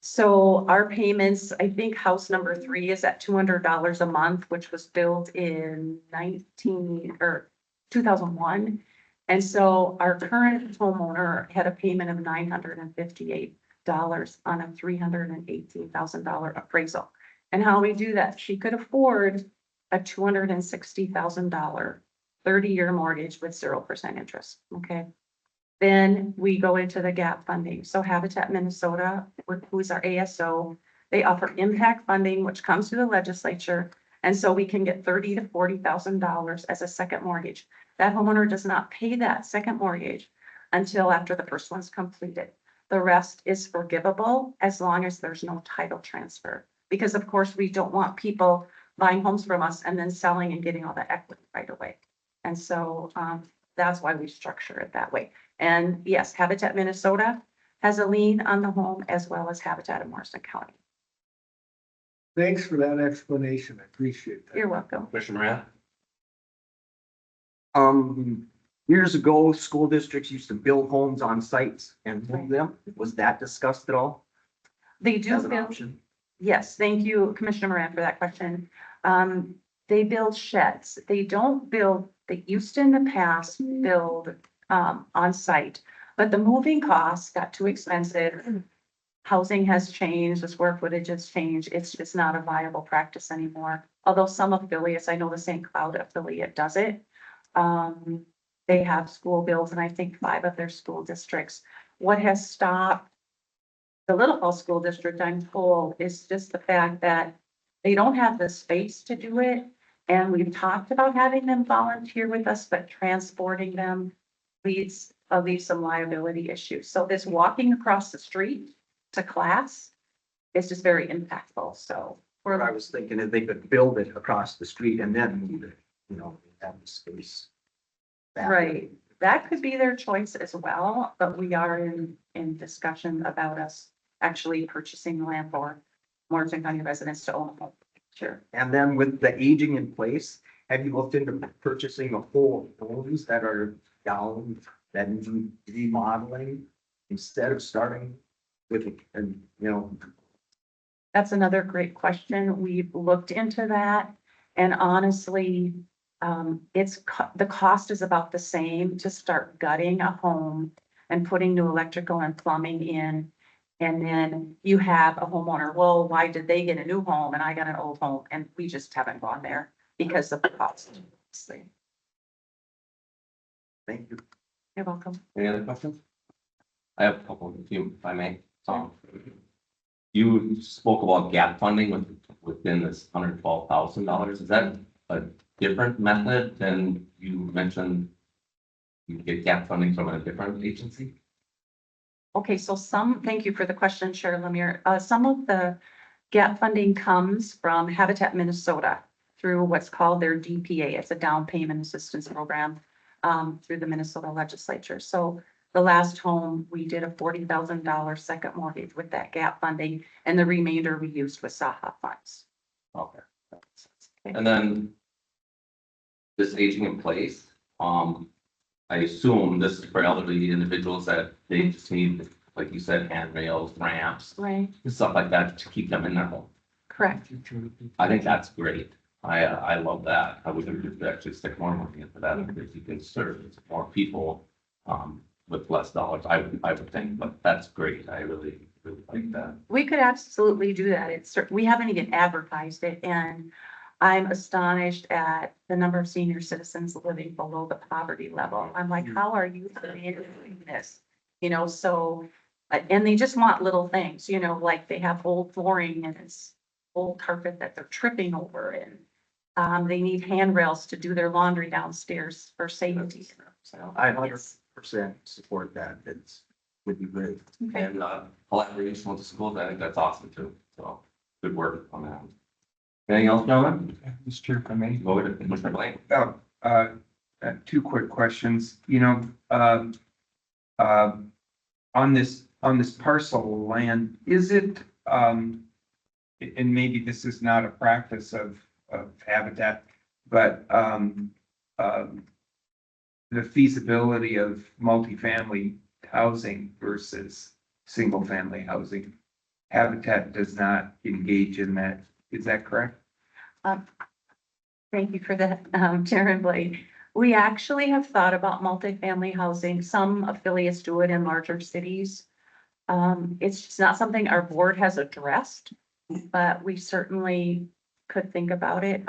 So our payments, I think house number 3 is at $200 a month, which was built in 2001. And so our current homeowner had a payment of $958 on a $318,000 appraisal. And how we do that, she could afford a $260,000 30-year mortgage with 0% interest, okay? Then we go into the gap funding. So Habitat Minnesota, who's our ASO, they offer impact funding, which comes through the legislature. And so we can get $30,000 to $40,000 as a second mortgage. That homeowner does not pay that second mortgage until after the first one's completed. The rest is forgivable as long as there's no title transfer. Because of course, we don't want people buying homes from us and then selling and getting all the equity right away. And so that's why we structure it that way. And yes, Habitat Minnesota has a lien on the home as well as Habitat in Morrison County. Thanks for that explanation. I appreciate that. You're welcome. Commissioner Moran? Years ago, school districts used to build homes on sites and move them. Was that discussed at all They do as an build, option? yes, thank you, Commissioner Moran, for that question. They build sheds. They don't build, they used to in the past build, on site. But the moving costs got too expensive. Housing has changed, the square footage has changed. It's just not a viable practice anymore. Although some affiliates, I know the St. Cloud affiliate does it. They have school builds and I think 5 of their school districts. What has stopped the Little Falls School District, I'm told, is just the fact that they don't have the space to do it. And we've talked about having them volunteer with us, but transporting them leads some liability issues. So this walking across the street to class is just very impactful. So What I was thinking is they could build it across the street and then move it, have the space. back. right, that could be their choice as well, but we are in discussion about us actually purchasing land for Morrison County residents to own a home. Sure. And then with the aging in place, have you looked into purchasing a whole homes that are down, that need remodeling instead of starting with, That's another great question. We've looked into that and honestly, the cost is about the same to start gutting a home and putting new electrical and plumbing in. And then you have a homeowner, well, why did they get a new home and I got an old home? And we just haven't gone there because of the cost. thank you. You're welcome. Any other questions? I have a couple, if I may. You spoke about gap funding within this $112,000. Is that a different method than you mentioned? You get gap funding from a different agency? Okay, so thank you for the question, Chair Lemire. Some of the gap funding comes from Habitat Minnesota through what's called their DPA. It's a down payment assistance program through the Minnesota legislature. So the last home, we did a $40,000 second mortgage with that gap funding, and the remainder we used with Saha funds. Okay. And then this aging in place, I assume this is for elderly individuals that they just need, like you said, handrails, ramps, Right, and stuff like that to keep them in their home. correct. I think that's great. I love that. I would actually stick more money into that if you can serve more people, with less dollars, I would think, but that's great. I really like that. We could absolutely do that. We haven't even advertised it, and I'm astonished at the number of senior citizens living below the poverty level. I'm like, how are you doing this? So, and they just want little things, like they have old flooring and it's old carpet that they're tripping over, and they need handrails to do their laundry downstairs for safety. So I 100% support that. Would be great. okay. And collaboration with the schools, I think that's awesome too. So good work on that. Anything else, gentlemen? Mr. Chair, if I may. Go ahead, Commissioner Blake. Two quick questions, on this parcel of land, is it, and maybe this is not a practice of Habitat, but, the feasibility of multifamily housing versus single-family housing. Habitat does not engage in that. Is that correct? Thank you for that, Chairman Blake. We actually have thought about multifamily housing. Some affiliates do it in larger cities. It's just not something our board has addressed, but we certainly could think about it.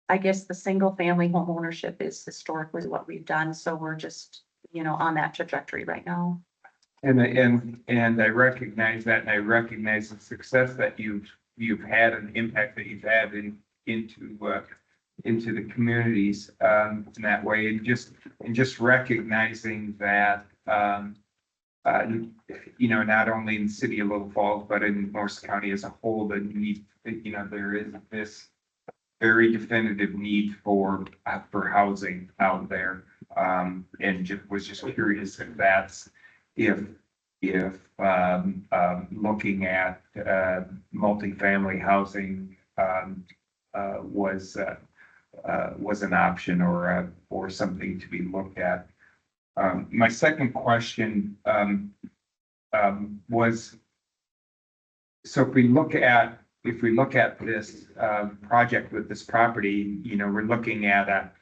I guess the single family home ownership is historically what we've done, so we're just, on that trajectory right now. And I recognize that, and I recognize the success that you've had and the impact that you've had into the communities, in that way, and just recognizing that, not only in the city of Little Falls, but in Morrison County as a whole, the need, there is this very definitive need for housing out there. And was just curious if if, looking at, multifamily housing, was an option or something to be looked at. My second question, was, so if we look at this, project with this property, you know, we're looking at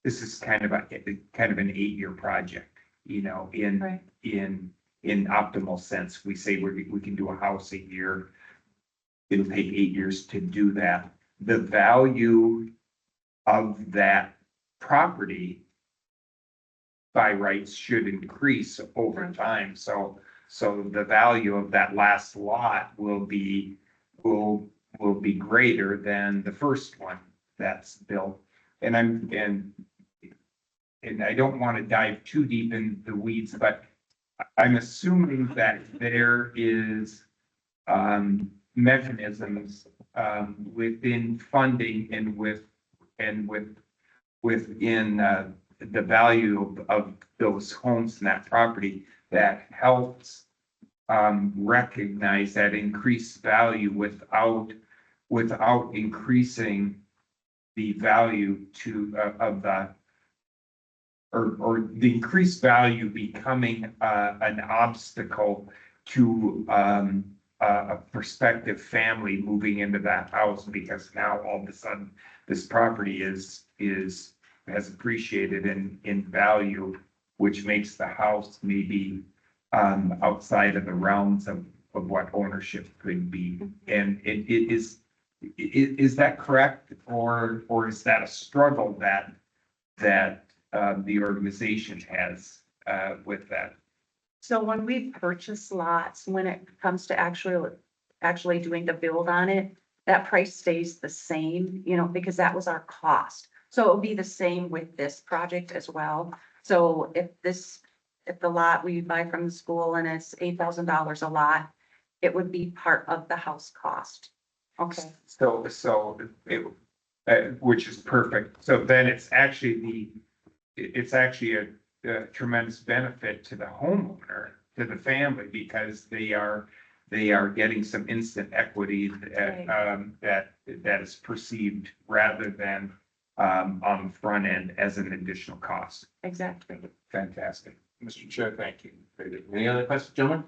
this is kind of an 8-year project, you know, Right. in optimal sense. We say we can do a house a year. It'll take 8 years to do that. The value of that property by rights should increase over time. So the value of that last lot will be greater than the first one that's built. And I don't want to dive too deep in the weeds, but I'm assuming that there is mechanisms within funding and within the value of those homes and that property that helps recognize that increased value without increasing the value of the or the increased value becoming an obstacle to a prospective family moving into that house, because now all of a sudden this property has appreciated in value, which makes the house maybe outside of the realms of what ownership could be. And is that correct, or is that a struggle that the organization has with that? So when we purchase lots, when it comes to actually doing the build on it, that price stays the same, you know, because that was our cost. So it'll be the same with this project as well. So if the lot we buy from the school and it's $8,000 a lot, it would be part of the house cost. Okay. So which is perfect. So then it's actually a tremendous benefit to the homeowner, to the family, because they are getting some instant equity that is perceived rather than on the front end as an additional cost. Exactly. Fantastic. Mr. Chair, thank you. Any other questions, gentlemen?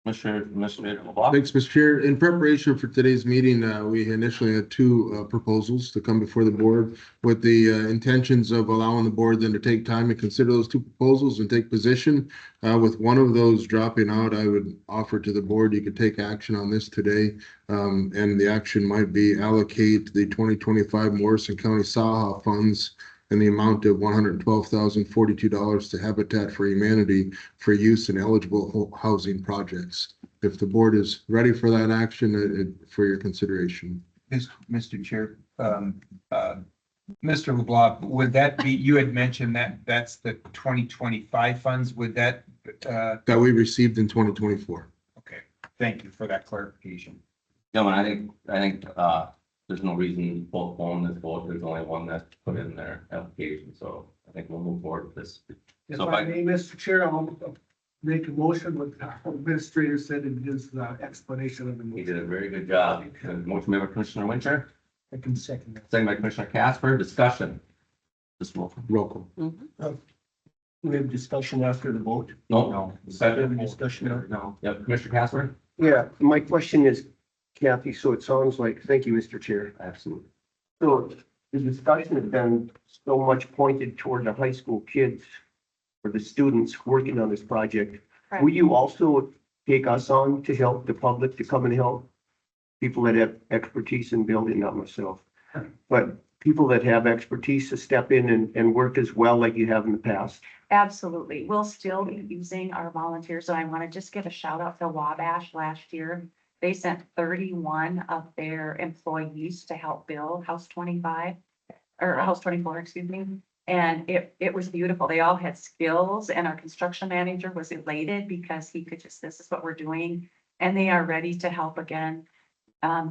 Mr. LeBlanc? Thanks, Mr. Chair. In preparation for today's meeting, we initially had two proposals to come before the board with the intentions of allowing the board then to take time and consider those two proposals and take position. With one of those dropping out, I would offer to the board, you could take action on this today. And the action might be allocate the 2025 Morrison County SAHA funds in the amount of $112,042 to Habitat for Humanity for use in eligible housing projects. If the board is ready for that action, for your consideration. Mr. Chair, Mr. LeBlanc, would that be, you had mentioned that that's the 2025 funds, would that? That we received in 2024. Okay, thank you for that clarification. Gentlemen, I think there's no reason to postpone this vote. There's only one that's put in their application, so I think we'll move forward with this. If So I may, Mr. Chair, I'll make a motion with the administrator said in his explanation of the He motion. did a very good job. Motion made by Commissioner Winter, I can second that. second by Commissioner Casper. Discussion. Just roll. Roll call. We have discussion after the vote. No. Second. Discussion. No. Yep, Commissioner Casper? Yeah, my question is, Kathy, so it sounds like, thank you, Mr. Chair. Absolutely. So the discussion has been so much pointed toward the high school kids or the students working on this project. Right. Will you also take us on to help the public to come and help? People that have expertise in building, not myself, but people that have expertise to step in and work as well like you have in the past. Absolutely. We'll still be using our volunteers. So I want to just give a shout out to Wabash last year. They sent 31 of their employees to help build House 25 or House 24, excuse me. And it was beautiful. They all had skills, and our construction manager was elated because he could just, this is what we're doing. And they are ready to help again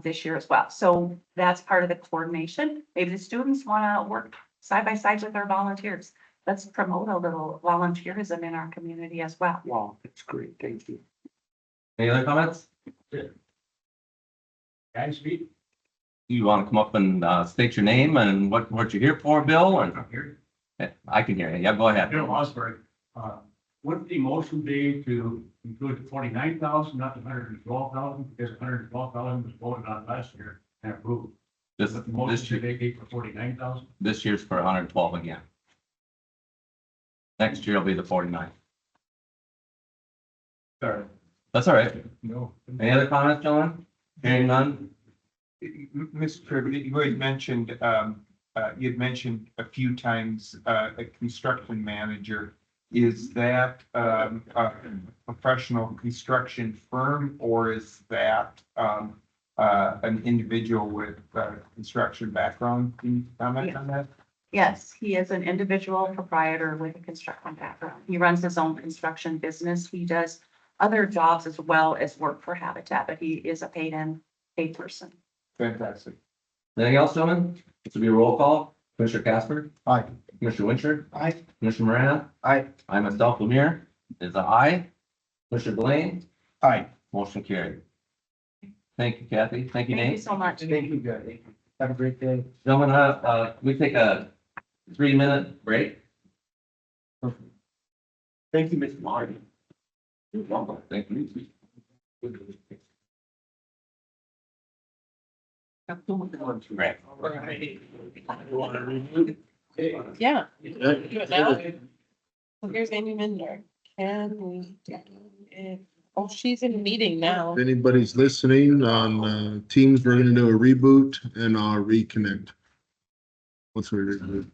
this year as well. So that's part of the coordination. Maybe the students want to work side by side with our volunteers. let's promote a little volunteerism in our community as well. Wow, that's great. Thank you. Any other comments? Guys, speak. You want to come up and state your name and what you're here for, Bill? And Here, I can hear you. Yeah, go ahead. Bill Osborne, would the motion be to include the 49,000, not the 112,000, because 112,000 was voted on last year and approved? This, But the motion this, should vacate for 49,000? this year's for 112 again. Next year will be the 49. Sorry. That's all right. No. Any other comments, John? Hearing none? Mr. Chair, you had mentioned, you'd mentioned a few times, a construction manager. Is that, a professional construction firm or is that, an individual with construction background? Can you comment on that? Yes, he is an individual proprietor with a construction background. He runs his own construction business. He does other jobs as well as work for Habitat, but he is a paid person. Fantastic. Anything else, gentlemen? This will be a roll call. Commissioner Casper? Aye. Commissioner Winchard? Aye. Commissioner Morano? Aye. I myself, Lemire, is an aye. Commissioner Blaine? Aye. Motion carried. Thank you, Kathy. Thank you, Thank you Nate. so much. Thank you, guys. Have a great day. Gentlemen, we take a 3-minute break. Thank you, Mr. Martin. You're welcome. Thank you. Right. Yeah. Do it now. So here's Amy Minder. Can we, oh, she's in a meeting now. If anybody's listening on Teams, we're gonna do a reboot and I'll reconnect. Once we reboot.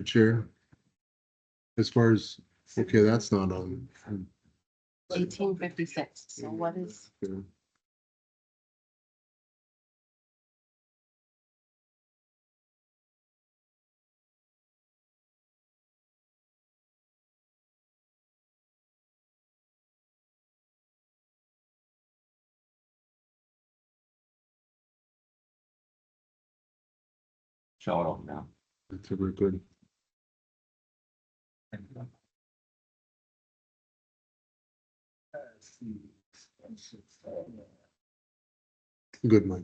Chair. As far as, okay, that's not on. 1856. So what is? Yeah. Show it off now. That's ever good. Good, Mike.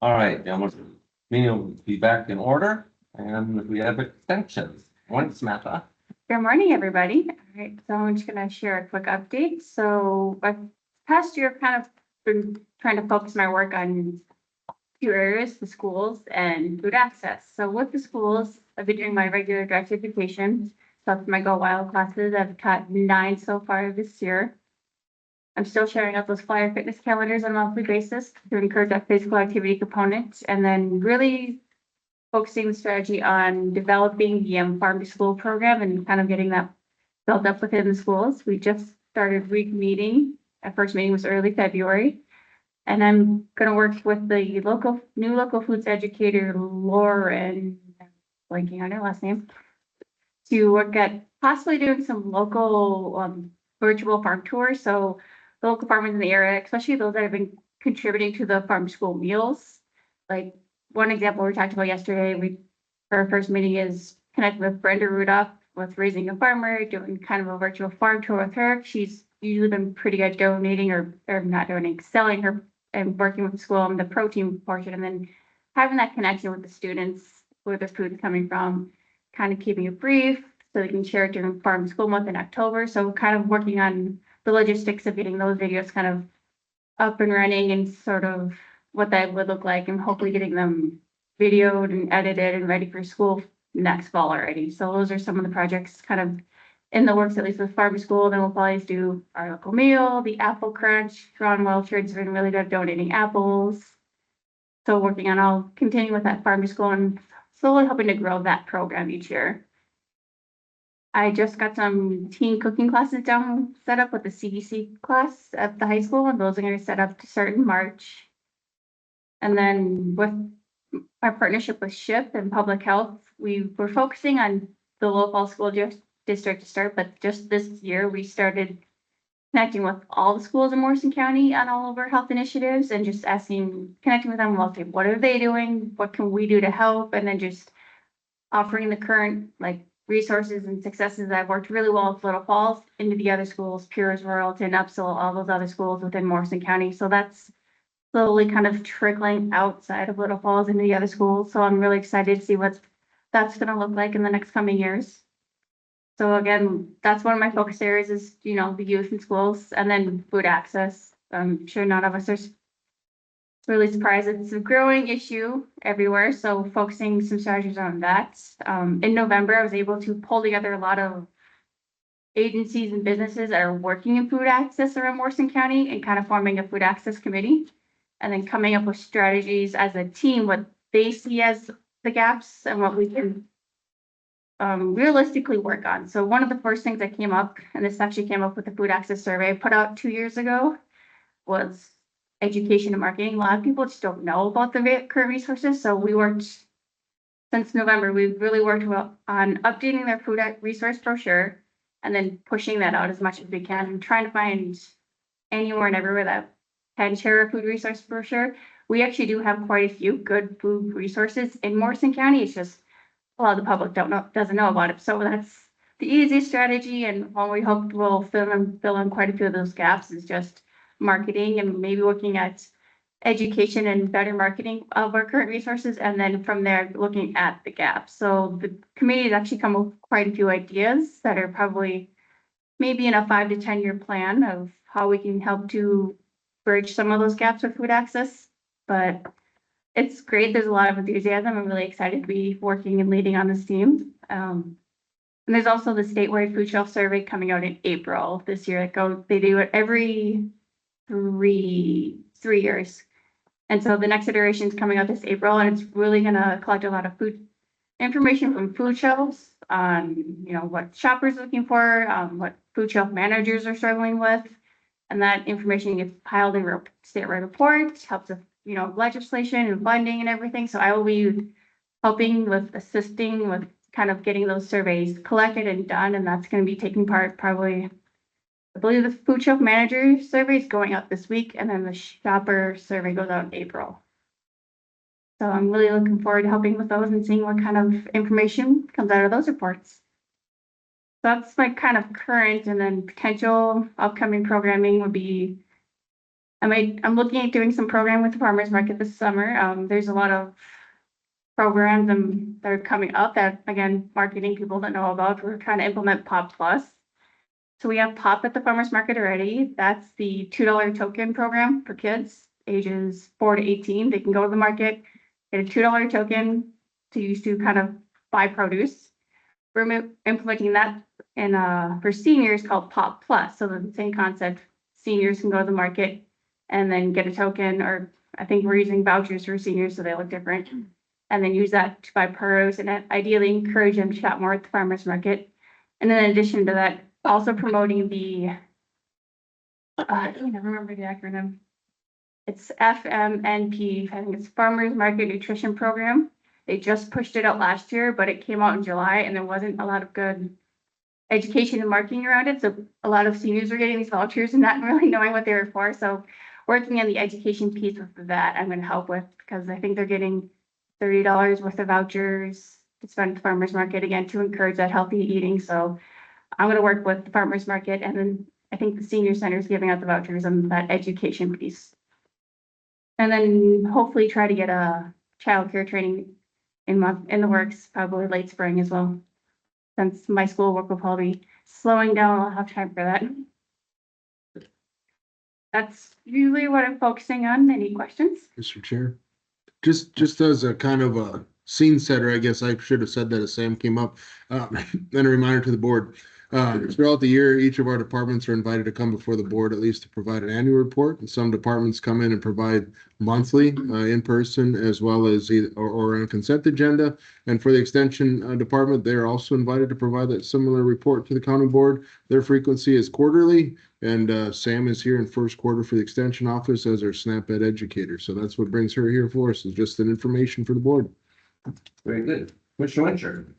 All right, gentlemen, meeting will be back in order, and we have extensions. Morning, Samantha. Good morning, everybody. All right, so I'm just gonna share a quick update. So past year, I've kind of been trying to focus my work on two areas, the schools and food access. So with the schools, I've been doing my regular direct education. So for my Go Wild classes, I've taught 9 so far this year. I'm still sharing out those flyer fitness calendars on a monthly basis to encourage that physical activity component, and then really focusing the strategy on developing the farm to school program and kind of getting that built up within the schools. We just started week meeting. Our first meeting was early February. And I'm gonna work with the new local foods educator, Lauren, blanking on her last name, to work at possibly doing some local virtual farm tours. So the local farmers in the area, especially those that have been contributing to the farm school meals. Like one example we talked about yesterday, our first meeting is connecting with Brenda Rudolph with Raising a Farmer, doing kind of a virtual farm tour with her. She's usually been pretty good donating or not donating, selling her and working with the school on the protein portion, and then having that connection with the students, where their food is coming from, kind of keeping it brief so they can share it during farm school month in October. So kind of working on the logistics of getting those videos kind of up and running and sort of what that would look like, and hopefully getting them videoed and edited and ready for school next fall already. So those are some of the projects kind of in the works, at least with farm to school. Then we'll always do our local meal, the apple crunch. Ron Welchard's been really good at donating apples. So working on, I'll continue with that farm to school and slowly hoping to grow that program each year. I just got some teen cooking classes down, set up with the CDC class at the high school, and those are gonna set up to start in March. And then with our partnership with SHIP and Public Health, we were focusing on the Little Falls School District to start, but just this year, we started connecting with all the schools in Morrison County on all of our health initiatives and just connecting with them, well, okay, what are they doing? What can we do to help? And then just offering the current resources and successes that have worked really well with Little Falls into the other schools, Piers, Royalton, Upsall, all those other schools within Morrison County. So that's slowly kind of trickling outside of Little Falls into the other schools. So I'm really excited to see what that's gonna look like in the next coming years. So again, that's one of my focus areas is, the youth in schools, and then food access. I'm sure none of us are really surprised. It's a growing issue everywhere, so focusing some strategies on that. In November, I was able to pull together a lot of agencies and businesses that are working in food access around Morrison County and kind of forming a food access committee. And then coming up with strategies as a team, what they see as the gaps and what we can realistically work on. So one of the first things that came up, and this actually came up with the food access survey I put out 2 years ago, was education and marketing. A lot of people just don't know about the current resources. So we worked since November, we've really worked on updating their food resource brochure and then pushing that out as much as we can and trying to find anywhere and everywhere that can share a food resource brochure. We actually do have quite a few good food resources in Morrison County. It's just a lot of the public doesn't know about it. So that's the easiest strategy, and what we hope will fill in quite a few of those gaps is just marketing and maybe looking at education and better marketing of our current resources, and then from there looking at the gaps. So the committee has actually come up with quite a few ideas that are probably maybe in a 5 to 10 year plan of how we can help to bridge some of those gaps with food access. But it's great. There's a lot of enthusiasm. I'm really excited to be working and leading on this team. And there's also the statewide food shelf survey coming out in April this year. They do it every three years. And so the next iteration is coming out this April, and it's really gonna collect a lot of food information from food shelves on, you know, what shoppers are looking for, what food shelf managers are struggling with. And that information gets piled in state road report, helps with, you know, legislation and funding and everything. So I will be helping with assisting with kind of getting those surveys collected and done. And that's going to be taking part probably, I believe the food shelf manager survey is going out this week, and then the shopper survey goes out in April. So I'm really looking forward to helping with those and seeing what kind of information comes out of those reports. That's my kind of current, and then potential upcoming programming would be, I'm looking at doing some programming with the farmers market this summer. There's a lot of programs that are coming up that, again, marketing people don't know about. We're trying to implement POP Plus. So we have POP at the farmers market already. That's the $2 token program for kids ages 4 to 18. They can go to the market, get a $2 token to use to kind of buy produce. We're implementing that in for seniors called POP Plus. So the same concept, seniors can go to the market and then get a token, or I think we're using vouchers for seniors, so they look different. And then use that to buy produce and ideally encourage them to shop more at the farmers market. And then in addition to that, also promoting the, I don't even remember the acronym. It's FMNP, I think it's Farmers Market Nutrition Program. They just pushed it out last year, but it came out in July and there wasn't a lot of good education and marketing around it. So a lot of seniors were getting these vouchers and not really knowing what they were for. So working on the education piece with that, I'm going to help with, because I think they're getting $30 worth of vouchers to spend at the farmers market, again, to encourage that healthy eating. So I'm going to work with the farmers market, and then I think the senior center is giving out the vouchers on that education piece. And then hopefully try to get a childcare training in the works, probably late spring as well. Since my school work will probably be slowing down, I'll have time for that. That's usually what I'm focusing on. Any questions? Mr. Chair, just as a kind of a scene setter, I guess I should have said that as Sam came up, and a reminder to the board. Throughout the year, each of our departments are invited to come before the board at least to provide an annual report. And some departments come in and provide monthly in person, as well as or on a consent agenda. And for the extension department, they're also invited to provide that similar report to the county board. Their frequency is quarterly, and Sam is here in first quarter for the extension office as our SNAP Ed educator. So that's what brings her here for us, is just an information for the board. Very good. Commissioner Winter.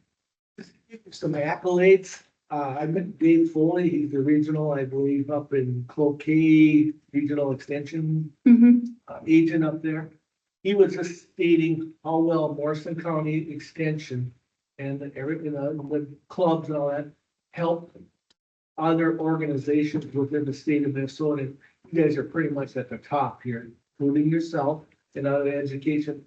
Some accolades. I met Dave Foley, he's the regional, I believe, up in Cloquet Regional Extension agent up there. He was just stating how well Morrison County Extension and everything, the clubs and all that help other organizations within the state of Minnesota. You guys are pretty much at the top here, including yourself and other education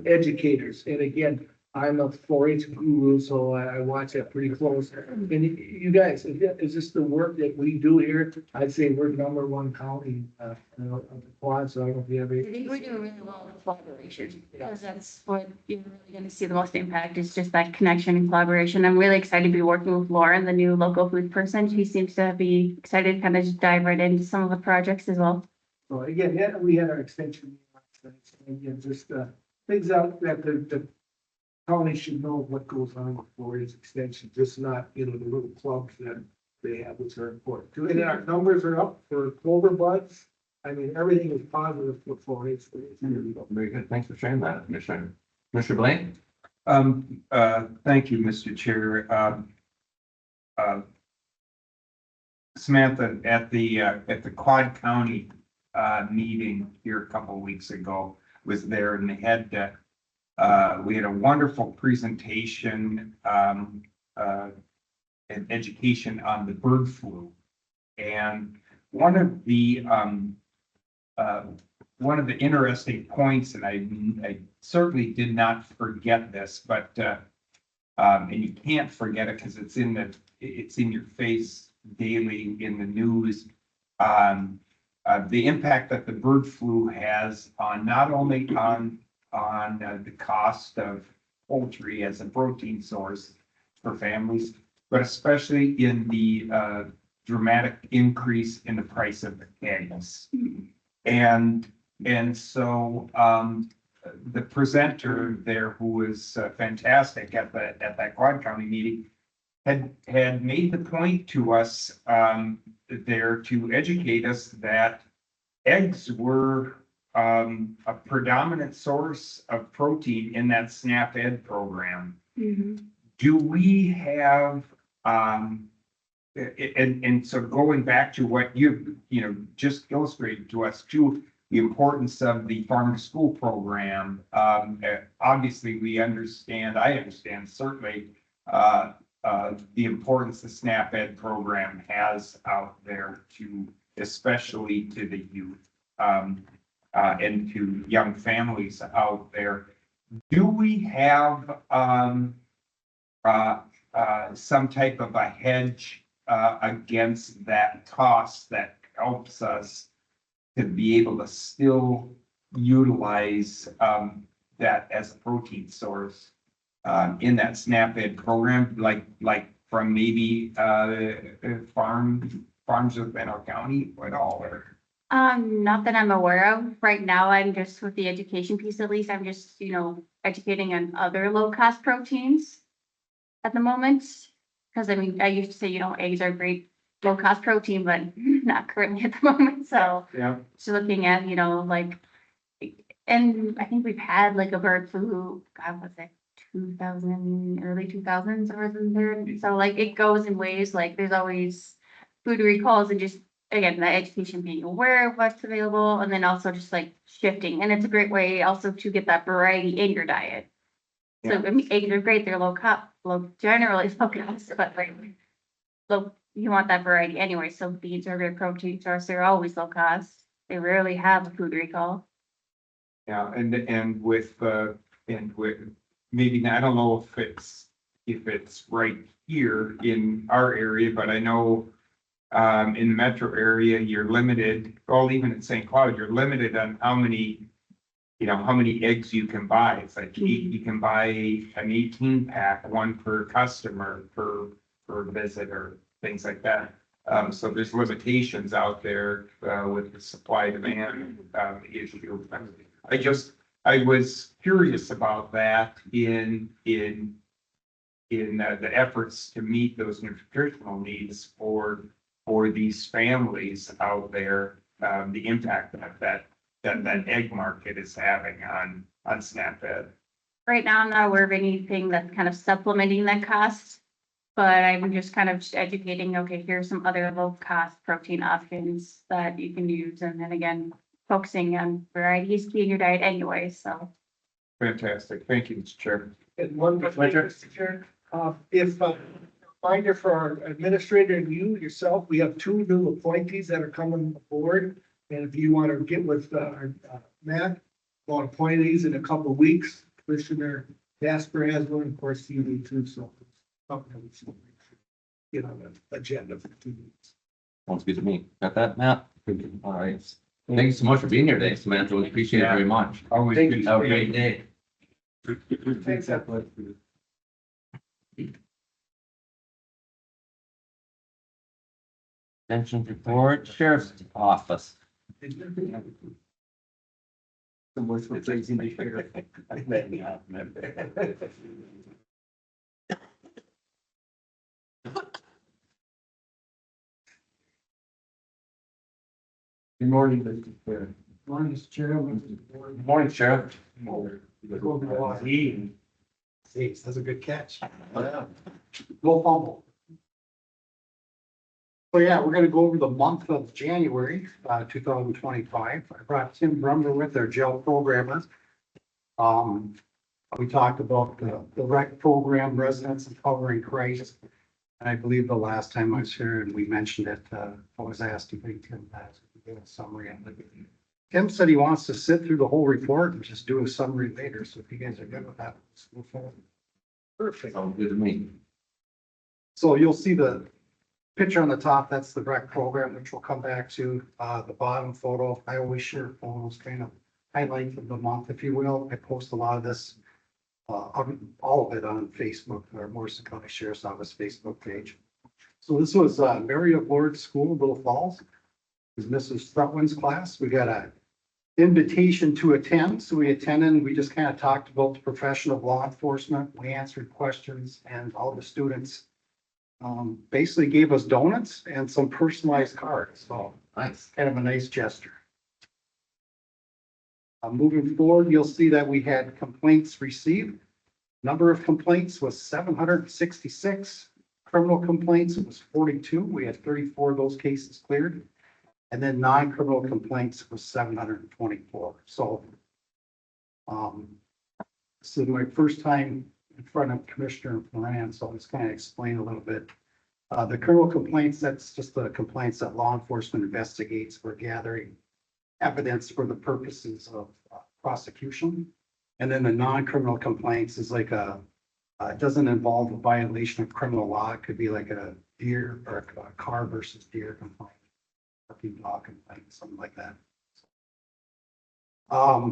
educators. And again, I'm a 4-H guru, so I watch that pretty close. And you guys, is this the work that we do here? I'd say we're #1 county, of the quad, so I don't know if you have I think we're doing really well with collaboration, because that's what you're really going to see the most impact, is just that connection and collaboration. I'm really excited to be working with Lauren, the new local food person. She seems to be excited to kind of just dive right into some of the projects as well. So again, yeah, we had our extension. Again, just things out that the county should know what goes on for its extension, just not, the little clubs that they have, which are important. And our numbers are up for clover buds. I mean, everything is positive for 4-H. Very good. Thanks for sharing that, Commissioner. Commissioner Blaine? Thank you, Mr. Chair. Samantha, at the Quad County meeting here a couple of weeks ago, was there, and they had we had a wonderful presentation and education on the bird flu. And one of the interesting points, and I certainly did not forget this, but and you can't forget it because it's in your face daily in the news. The impact that the bird flu has on not only on the cost of poultry as a protein source for families, but especially in the dramatic increase in the price of the eggs. And so the presenter there, who was fantastic at that Quad County meeting, had made the point to us, there to educate us that eggs were, a predominant source of protein in that SNAP Ed program. Do we have, and so going back to what you just illustrated to us too, the importance of the farm to school program. Obviously, I understand certainly, the importance the SNAP Ed program has out there to, especially to the youth, and to young families out there. Do we have, some type of a hedge, against that cost that helps us to be able to still utilize, that as a protein source, in that SNAP Ed program, like from maybe, farms of Benel County at all, or? Not that I'm aware of. Right now, I'm just with the education piece, at least, I'm just, educating on other low-cost proteins at the moment. Because I mean, I used to say, eggs are great low-cost protein, but not currently at the moment, so. Yeah. So looking at, like, and I think we've had like a bird flu, God, was it 2000, early 2000s or in there? So like, it goes in waves, like there's always food recalls and just, again, the education, being aware of what's available, and then also just like shifting. And it's a great way also to get that variety in your diet. So, I mean, eggs are great, they're generally low cost, but like, you want that variety anyway, so beans are a good protein source, they're always low cost. They rarely have a food recall. Yeah, and with, maybe, I don't know if it's right here in our area, but I know, in the metro area, you're limited, well, even in St. Cloud, you're limited on how many eggs you can buy. It's like you can buy an 18-pack, one per customer per visit or things like that. So there's limitations out there, with the supply demand, issue. I was curious about that in the efforts to meet those nutritional needs for these families out there, the impact that egg market is having on SNAP Ed. Right now, I'm not aware of anything that's kind of supplementing that cost, but I'm just kind of educating, okay, here's some other low-cost protein options that you can use, and then again, focusing on variety is key in your diet anyway, so. Fantastic. Thank you, Mr. Chair. And one more thing, Mr. Chair, reminder for our administrator and you yourself, we have 2 new appointees that are coming aboard. And if you want to get with Matt, we'll appoint these in a couple of weeks. Commissioner Jasper has one, of course, you need to, so. Get on the agenda for 2 weeks. Sounds good to me. Got that, Matt? All right. Thank you so much for being here today, Samantha. We appreciate it very much. Always Thank good. you. Have a great day. Thanks, Extension report, Sheriff's Office. Someone's replacing the sheriff. Good morning, Mr. Chair. Morning, Mr. Chair. Good morning, Sheriff. Jeez, that's a good catch. Go fumble. So yeah, we're gonna go over the month of January, 2025. I brought Tim Brummer with our gel programmer. We talked about the rec program, residents empowering Christ. And I believe the last time I was here and we mentioned it, I was asked to bring Tim back to give a summary of it. Tim said he wants to sit through the whole report and just do a summary later. So if you guys are good with that, let's move forward. Perfect. Sounds good to me. So you'll see the picture on the top, that's the rec program, which we'll come back to. The bottom photo, I always share photos, kind of highlights of the month, if you will. I post a lot of this, all of it on Facebook, or Morrison County Sheriff's Office Facebook page. So this was Mary of Lord's School, Little Falls. It was Mrs. Strutwin's class. We got a invitation to attend. So we attended, we just kind of talked about the profession of law enforcement. We answered questions and all the students basically gave us donuts and some personalized cards. So Nice. kind of a nice gesture. Moving forward, you'll see that we had complaints received. Number of complaints was 766. Criminal complaints was 42. We had 34 of those cases cleared. And then non-criminal complaints was 724. So this is my first time in front of Commissioner Moran, so I'll just kind of explain a little bit. The criminal complaints, that's just the complaints that law enforcement investigates for gathering evidence for the purposes of prosecution. And then the non-criminal complaints is like it doesn't involve a violation of criminal law. It could be like a deer or a car versus deer complaint, parking dog complaint, something like that.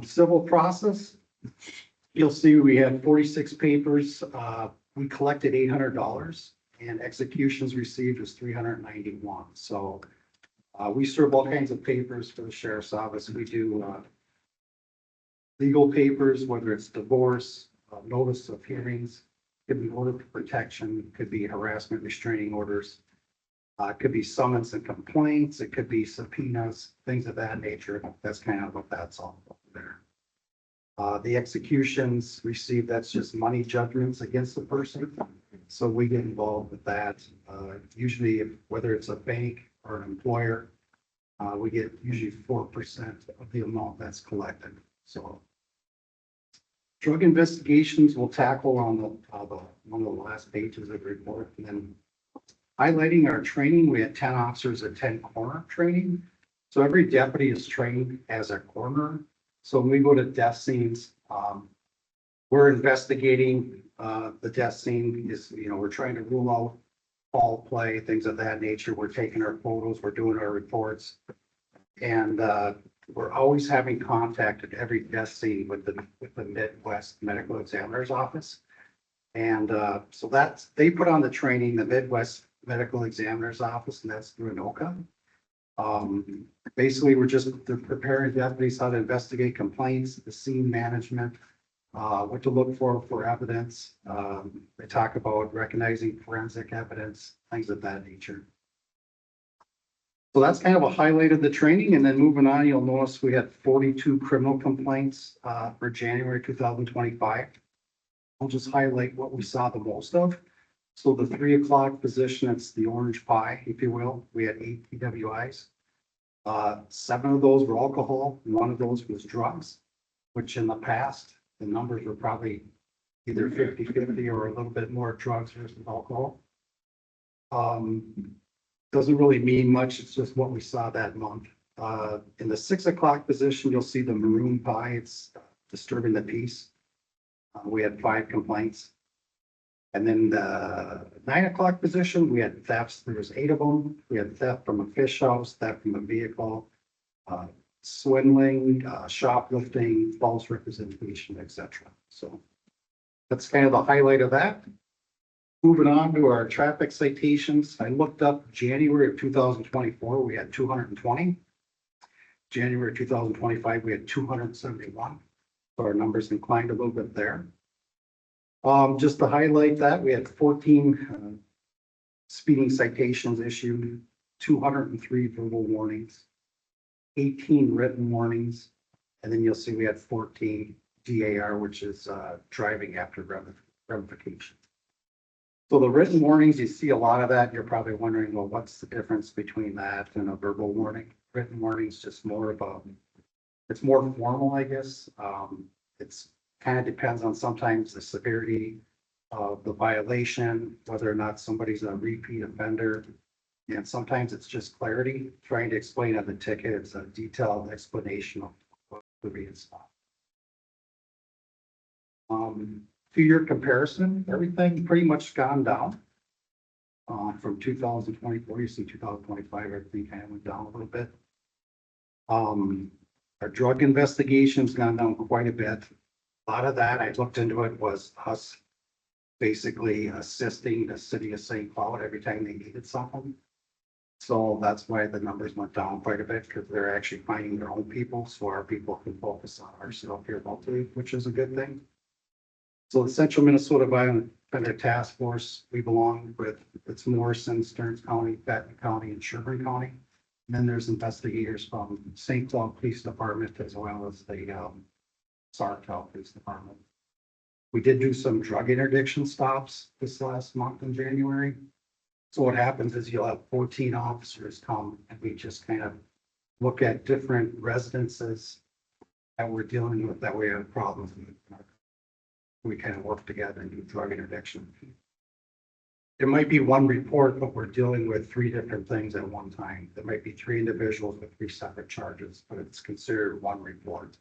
Civil process, you'll see we had 46 papers. We collected $800 and executions received was 391. So we serve all kinds of papers for the sheriff's office. We do legal papers, whether it's divorce, notice of hearings, could be order of protection, could be harassment, restraining orders. It could be summons and complaints. It could be subpoenas, things of that nature. That's kind of what that's all about there. The executions received, that's just money judgments against the person. So we get involved with that. Usually, whether it's a bank or an employer, we get usually 4% of the amount that's collected. So drug investigations we'll tackle on one of the last pages of the report. And then highlighting our training, we had 10 officers attend coroner training. So every deputy is trained as a coroner. So when we go to death scenes, we're investigating the death scene is, we're trying to rule out foul play, things of that nature. We're taking our photos, we're doing our reports. And we're always having contact at every death scene with the Midwest Medical Examiner's Office. And so they put on the training, the Midwest Medical Examiner's Office, and that's through ANOCA. Basically, they're preparing deputies how to investigate complaints, the scene management, what to look for evidence. They talk about recognizing forensic evidence, things of that nature. So that's kind of a highlight of the training. And then moving on, you'll notice we had 42 criminal complaints for January 2025. I'll just highlight what we saw the most of. So the 3 o'clock position, it's the orange pie, if you will. We had 8 PWIs. 7 of those were alcohol. 1 of those was drugs, which in the past, the numbers were probably either 50-50 or a little bit more drugs versus alcohol. Doesn't really mean much. It's just what we saw that month. In the 6 o'clock position, you'll see the maroon pie. It's disturbing the peace. We had 5 complaints. And then the 9 o'clock position, we had thefts. There was 8 of them. We had theft from a fish house, theft from a vehicle, swindling, shoplifting, false representation, etc. So that's kind of the highlight of that. Moving on to our traffic citations, I looked up January of 2024, we had 220. January 2025, we had 271. So our numbers inclined a little bit there. Just to highlight that, we had 14 speeding citations issued, 203 verbal warnings, 18 written warnings, and then you'll see we had 14 DAR, which is driving after revocation. So the written warnings, you see a lot of that. You're probably wondering, well, what's the difference between that and a verbal warning? Written warnings just more about, it's more formal, I guess. It's kind of depends on sometimes the severity of the violation, whether or not somebody's a repeat offender. And sometimes it's just clarity, trying to explain on the ticket. It's a detailed explanation of what would be installed. 2-year comparison, everything pretty much gone down. From 2024, you see 2025, everything kind of went down a little bit. Our drug investigations gone down quite a bit. A lot of that, I looked into it, was us basically assisting the city of St. Cloud every time they needed something. So that's why the numbers went down quite a bit, because they're actually finding their own people, so our people can focus on our stuff here locally, which is a good thing. So the Central Minnesota Violent Offender Task Force, we belong with, it's Morrison, Stearns County, Benton County, and Sherburne County. And then there's investigators from St. Cloud Police Department as well as the Sartell Police Department. We did do some drug interdiction stops this last month in January. So what happens is you'll have 14 officers come and we just kind of look at different residences that we're dealing with, that we have problems with. We kind of work together and do drug interdiction. There might be one report, but we're dealing with 3 different things at one time. There might be 3 individuals with 3 separate charges, but it's considered one report.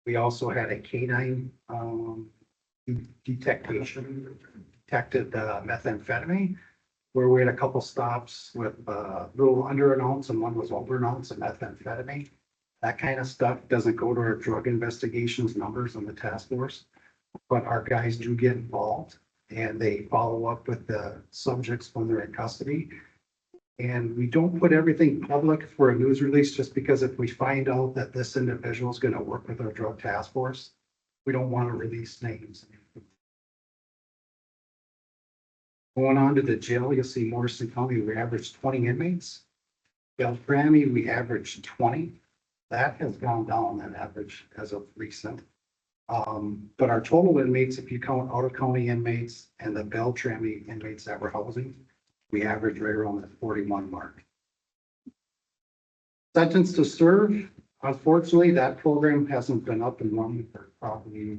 We also had a canine detected methamphetamine, where we had a couple stops with a little under an ounce and one was over an ounce of methamphetamine. That kind of stuff doesn't go to our drug investigations numbers on the task force, but our guys do get involved and they follow up with the subjects when they're in custody. And we don't put everything public for a news release, just because if we find out that this individual is going to work with our drug task force, we don't want to release names. Going on to the jail, you'll see Morrison County, we averaged 20 inmates. Beltrami, we averaged 20. That has gone down, that average, as of recent. But our total inmates, if you count out of county inmates and the Beltrami inmates that we're housing, we average right around the 41 mark. Sentence to serve, unfortunately, that program hasn't been up and running for probably,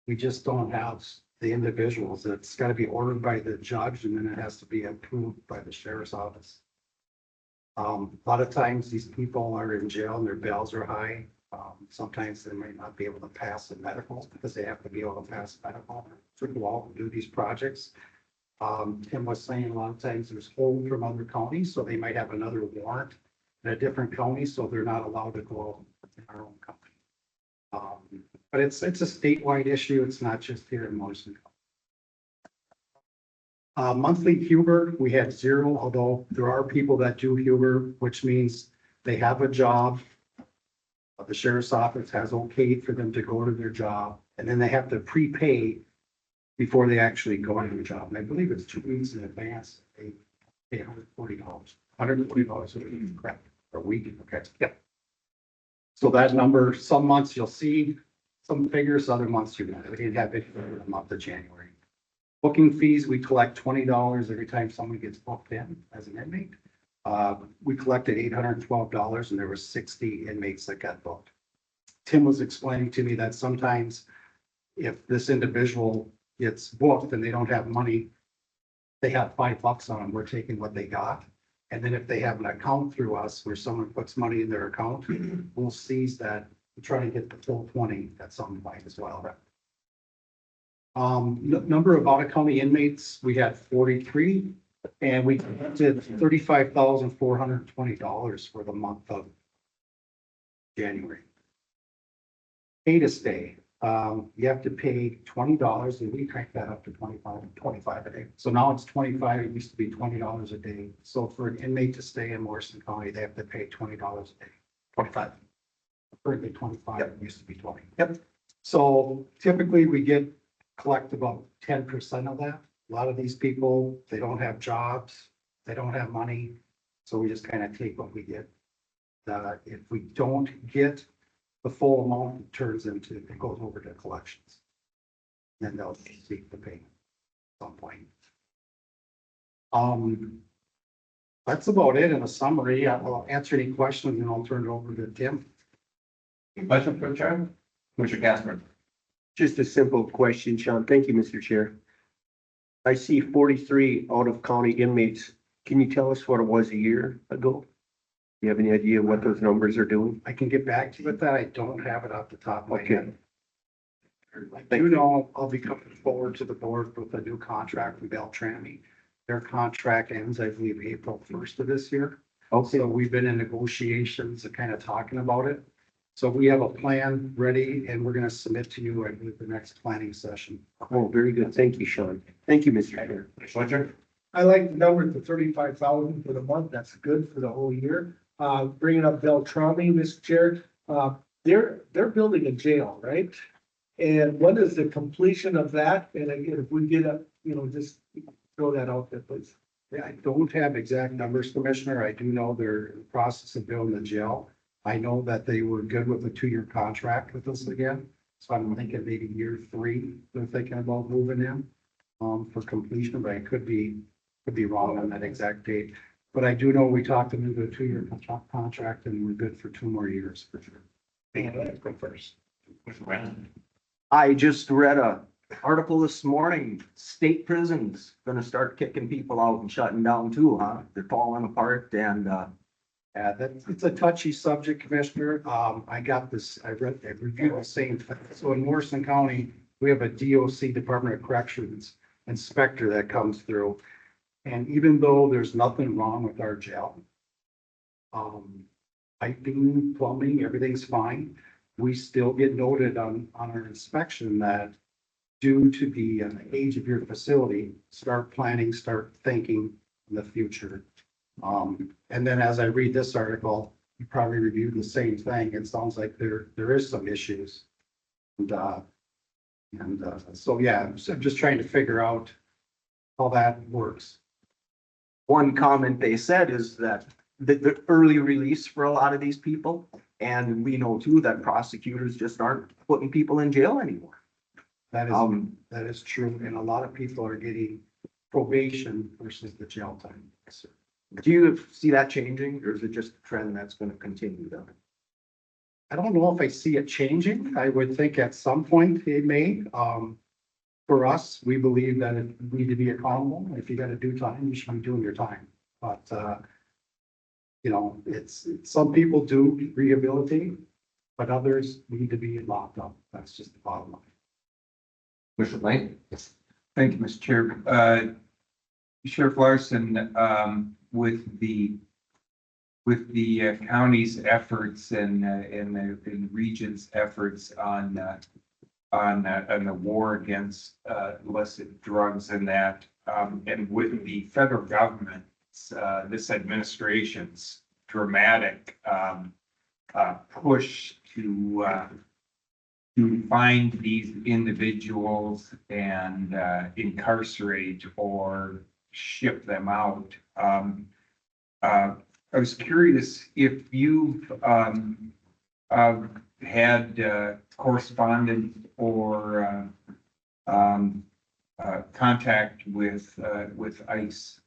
we just don't have the individuals. It's got to be ordered by the judge and then it has to be approved by the sheriff's office. A lot of times these people are in jail and their bails are high. Sometimes they might not be able to pass the medical because they have to be able to pass medical to go out and do these projects. Tim was saying a lot of times there's hold from other counties, so they might have another warrant in a different county, so they're not allowed to go in our own company. But it's a statewide issue. It's not just here in Morrison. Monthly Huber, we had 0, although there are people that do Huber, which means they have a job. The sheriff's office has okayed for them to go to their job, and then they have to prepay before they actually go into the job. And I believe it's 2 weeks in advance. They pay $140. $140 a week, correct, or a week, okay, yep. So that number, some months you'll see some figures, other months you don't. We didn't have it for the month of January. Booking fees, we collect $20 every time someone gets booked in as an inmate. We collected $812 and there were 60 inmates that got booked. Tim was explaining to me that sometimes if this individual gets booked and they don't have money, they have $5 on them, we're taking what they got. And then if they have an account through us where someone puts money in their account, we'll seize that and try to get the full 20 at some point as well. Number of out-of-county inmates, we had 43, and we collected $35,420 for the month of January. Pay to stay, you have to pay $20, and we cranked that up to 25 a day. So now it's 25, it used to be $20 a day. So for an inmate to stay in Morrison County, they have to pay $20 a day, 25. Currently 25, It used to be 20. Yep. So typically we collect about 10% of that. A lot of these people, they don't have jobs, they don't have money, so we just kind of take what we get. If we don't get the full amount, it goes over to collections. Then they'll seek the payment at some point. That's about it in a summary. I'll answer any questions and I'll turn it over to Tim. Any question for the chair? Commissioner Casper. Just a simple question, Sean. Thank you, Mr. Chair. I see 43 out-of-county inmates. Can you tell us what it was a year ago? Do you have any idea what those numbers are doing? I can get back to you with that. I don't have it off the top of my Okay. head. I do know I'll be coming forward to the board with a new contract from Beltrami. Their contract ends, I believe, April 1st of this year. Okay. So we've been in negotiations and kind of talking about it. So we have a plan ready and we're going to submit to you, I believe, the next planning session. Oh, very good. Thank you, Sean. Thank you, Mr. Chair. Schweitzer. I like the number to 35,000 for the month. That's good for the whole year. Bringing up Beltrami, Mr. Chair, they're building a jail, right? And what is the completion of that? And again, if we get just throw that out there, please. Yeah, I don't have exact numbers, Commissioner. I do know they're in the process of building the jail. I know that they were good with a 2-year contract with us again. So I'm thinking maybe year 3, they're thinking about moving in, for completion, but I could be wrong on that exact date. But I do know we talked them into a 2-year contract and we're good for 2 more years for sure. Go first. I just read a article this morning, state prisons gonna start kicking people out and shutting down too, huh? They're falling apart and, Yeah, it's a touchy subject, Commissioner. I reviewed the same thing. So in Morrison County, we have a DOC, Department of Corrections inspector that comes through. And even though there's nothing wrong with our jail, piping, plumbing, everything's fine. We still get noted on our inspection that due to the age of your facility, start planning, start thinking in the future. And then as I read this article, you probably reviewed the same thing. It sounds like there is some issues. So yeah, I'm just trying to figure out how that works. one comment they said is that the early release for a lot of these people. And we know too that prosecutors just aren't putting people in jail anymore. That is true. And a lot of people are getting probation versus the jail time. Do you see that changing or is it just a trend that's gonna continue though? I don't know if I see it changing. I would think at some point it may. For us, we believe that it need to be accountable. If you gotta do time, you should be doing your time. But, it's some people do rehabilitate, but others need to be locked up. That's just the bottom line. Commissioner Lane? Thank you, Mr. Chair. Sheriff Larson, with the county's efforts and the region's efforts on the war against illicit drugs and that, and with the federal government, this administration's dramatic push to find these individuals and incarcerate or ship them out. I was curious if you've had correspondence or contact with ICE,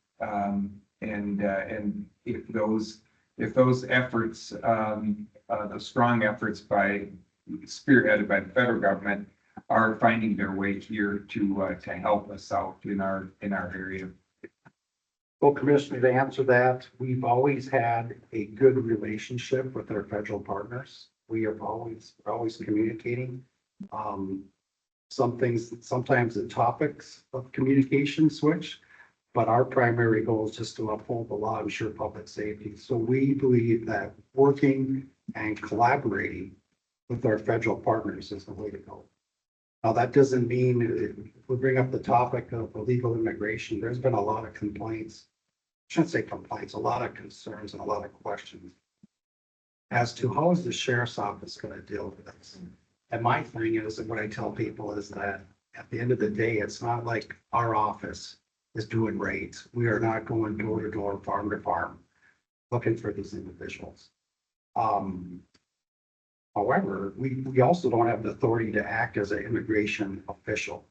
and if those efforts, the strong efforts spearheaded by the federal government are finding their way here to help us out in our area. Well, Commissioner, to answer that, we've always had a good relationship with our federal partners. We're always communicating. Sometimes the topics of communication switch, but our primary goal is just to uphold the law and ensure public safety. So we believe that working and collaborating with our federal partners is the way to go. Now, that doesn't mean if we bring up the topic of illegal immigration, there's been a lot of complaints. I shouldn't say complaints, a lot of concerns and a lot of questions as to how is the sheriff's office going to deal with this. And my thing is, and what I tell people is that at the end of the day, it's not like our office is doing raids. We are not going door to door, farm to farm, looking for these individuals. However, we also don't have the authority to act as an immigration official.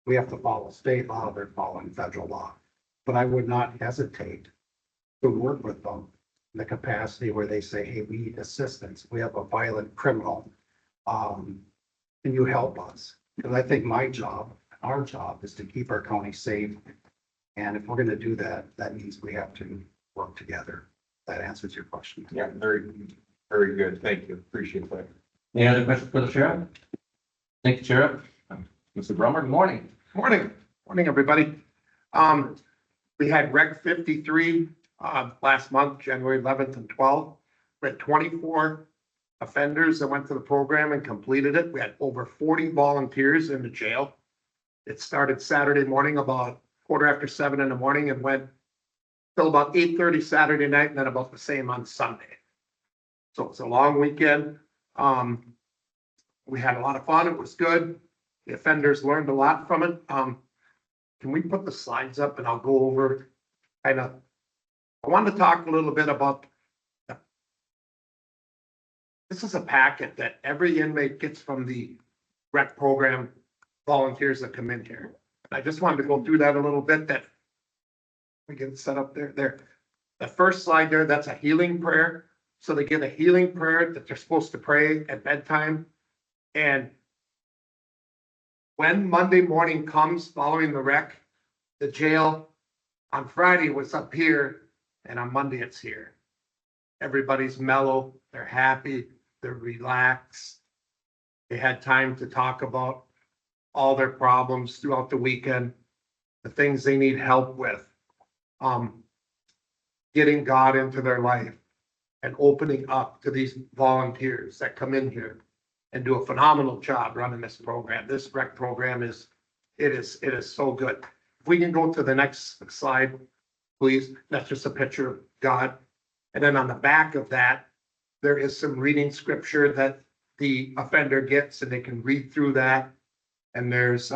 We have to follow state law, they're following federal law. But I would not hesitate to work with them in the capacity where they say, hey, we need assistance. We have a violent criminal. Can you help us? Because I think my job, our job is to keep our county safe. And if we're going to do that, that means we have to work together. That answers your question. Yeah, very, very good. Thank you. Appreciate that. Any other questions for the sheriff? Thank you, Sheriff. Mr. Brummer, good morning. Morning, everybody. We had Reg 53 last month, January 11th and 12th. We had 24 offenders that went to the program and completed it. We had over 40 volunteers in the jail. It started Saturday morning about 7:15 in the morning and went till about 8:30 Saturday night and then about the same on Sunday. So it's a long weekend. We had a lot of fun. It was good. The offenders learned a lot from it. Can we put the slides up and I'll go over kind of, I wanted to talk a little bit about this is a packet that every inmate gets from the rec program volunteers that come in here. I just wanted to go through that a little bit, that we get it set up there. The first slide there, that's a healing prayer. So they get a healing prayer that they're supposed to pray at bedtime. And when Monday morning comes following the rec, the jail on Friday was up here and on Monday it's here. Everybody's mellow, they're happy, they're relaxed. They had time to talk about all their problems throughout the weekend, the things they need help with, getting God into their life and opening up to these volunteers that come in here and do a phenomenal job running this program. This rec program is so good. If we can go to the next slide, please. That's just a picture of God. And then on the back of that, there is some reading scripture that the offender gets and they can read through that. And there's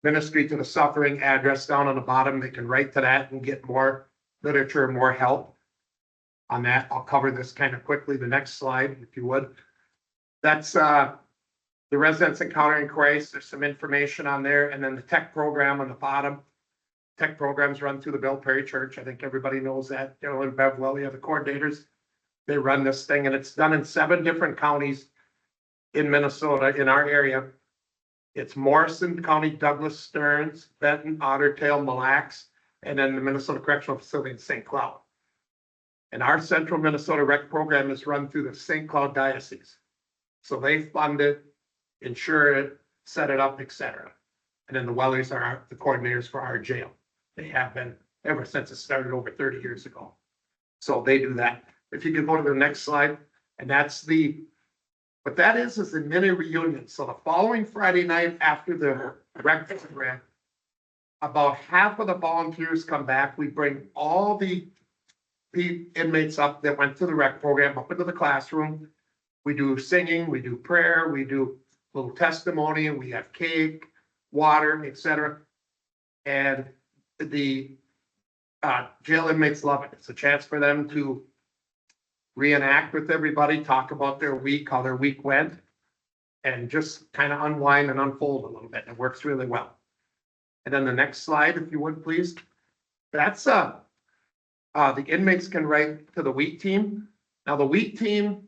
ministry to the suffering address down on the bottom. They can write to that and get more literature, more help on that. I'll cover this kind of quickly. The next slide, if you would. That's the Residents Encountering Christ. There's some information on there. And then the tech program on the bottom. Tech programs run through the Belle Prairie Church. I think everybody knows that. Daryl and Bev Welly are the coordinators. They run this thing and it's done in 7 different counties in Minnesota, in our area. It's Morrison County, Douglas, Stearns, Benton, Otter Tail, Mille Lacs, and then the Minnesota Correctional Facility in St. Cloud. And our Central Minnesota Rec program is run through the St. Cloud Diocese. So they fund it, insure it, set it up, etc. And then the Wellies are the coordinators for our jail. They have been ever since it started over 30 years ago. So they do that. If you could go to the next slide, and that's what that is a mini reunion. So the following Friday night after the rec program, about half of the volunteers come back. We bring all the inmates up that went to the rec program up into the classroom. We do singing, we do prayer, we do a little testimony, and we have cake, water, etc. And the jail inmates love it. It's a chance for them to reenact with everybody, talk about their week, how their week went, and just kind of unwind and unfold a little bit. It works really well. And then the next slide, if you would, please. That's the inmates can write to the WHEAT team. Now, the WHEAT team,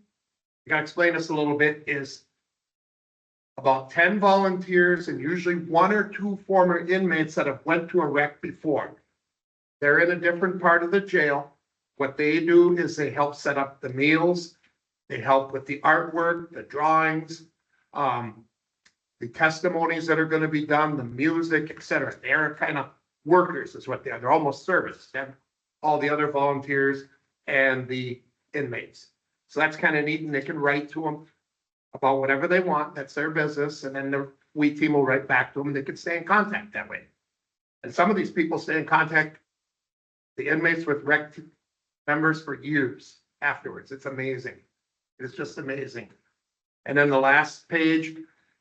I gotta explain this a little bit, is about 10 volunteers and usually 1 or 2 former inmates that have went to a rec before. They're in a different part of the jail. What they do is they help set up the meals. They help with the artwork, the drawings, the testimonies that are going to be done, the music, etc. They're kind of workers is what they are. They're almost service. They have all the other volunteers and the inmates. So that's kind of neat, and they can write to them about whatever they want. That's their business. And then the WHEAT team will write back to them. They can stay in contact that way. And some of these people stay in contact, the inmates, with rec members for years afterwards. It's amazing. It's just amazing. And then the last page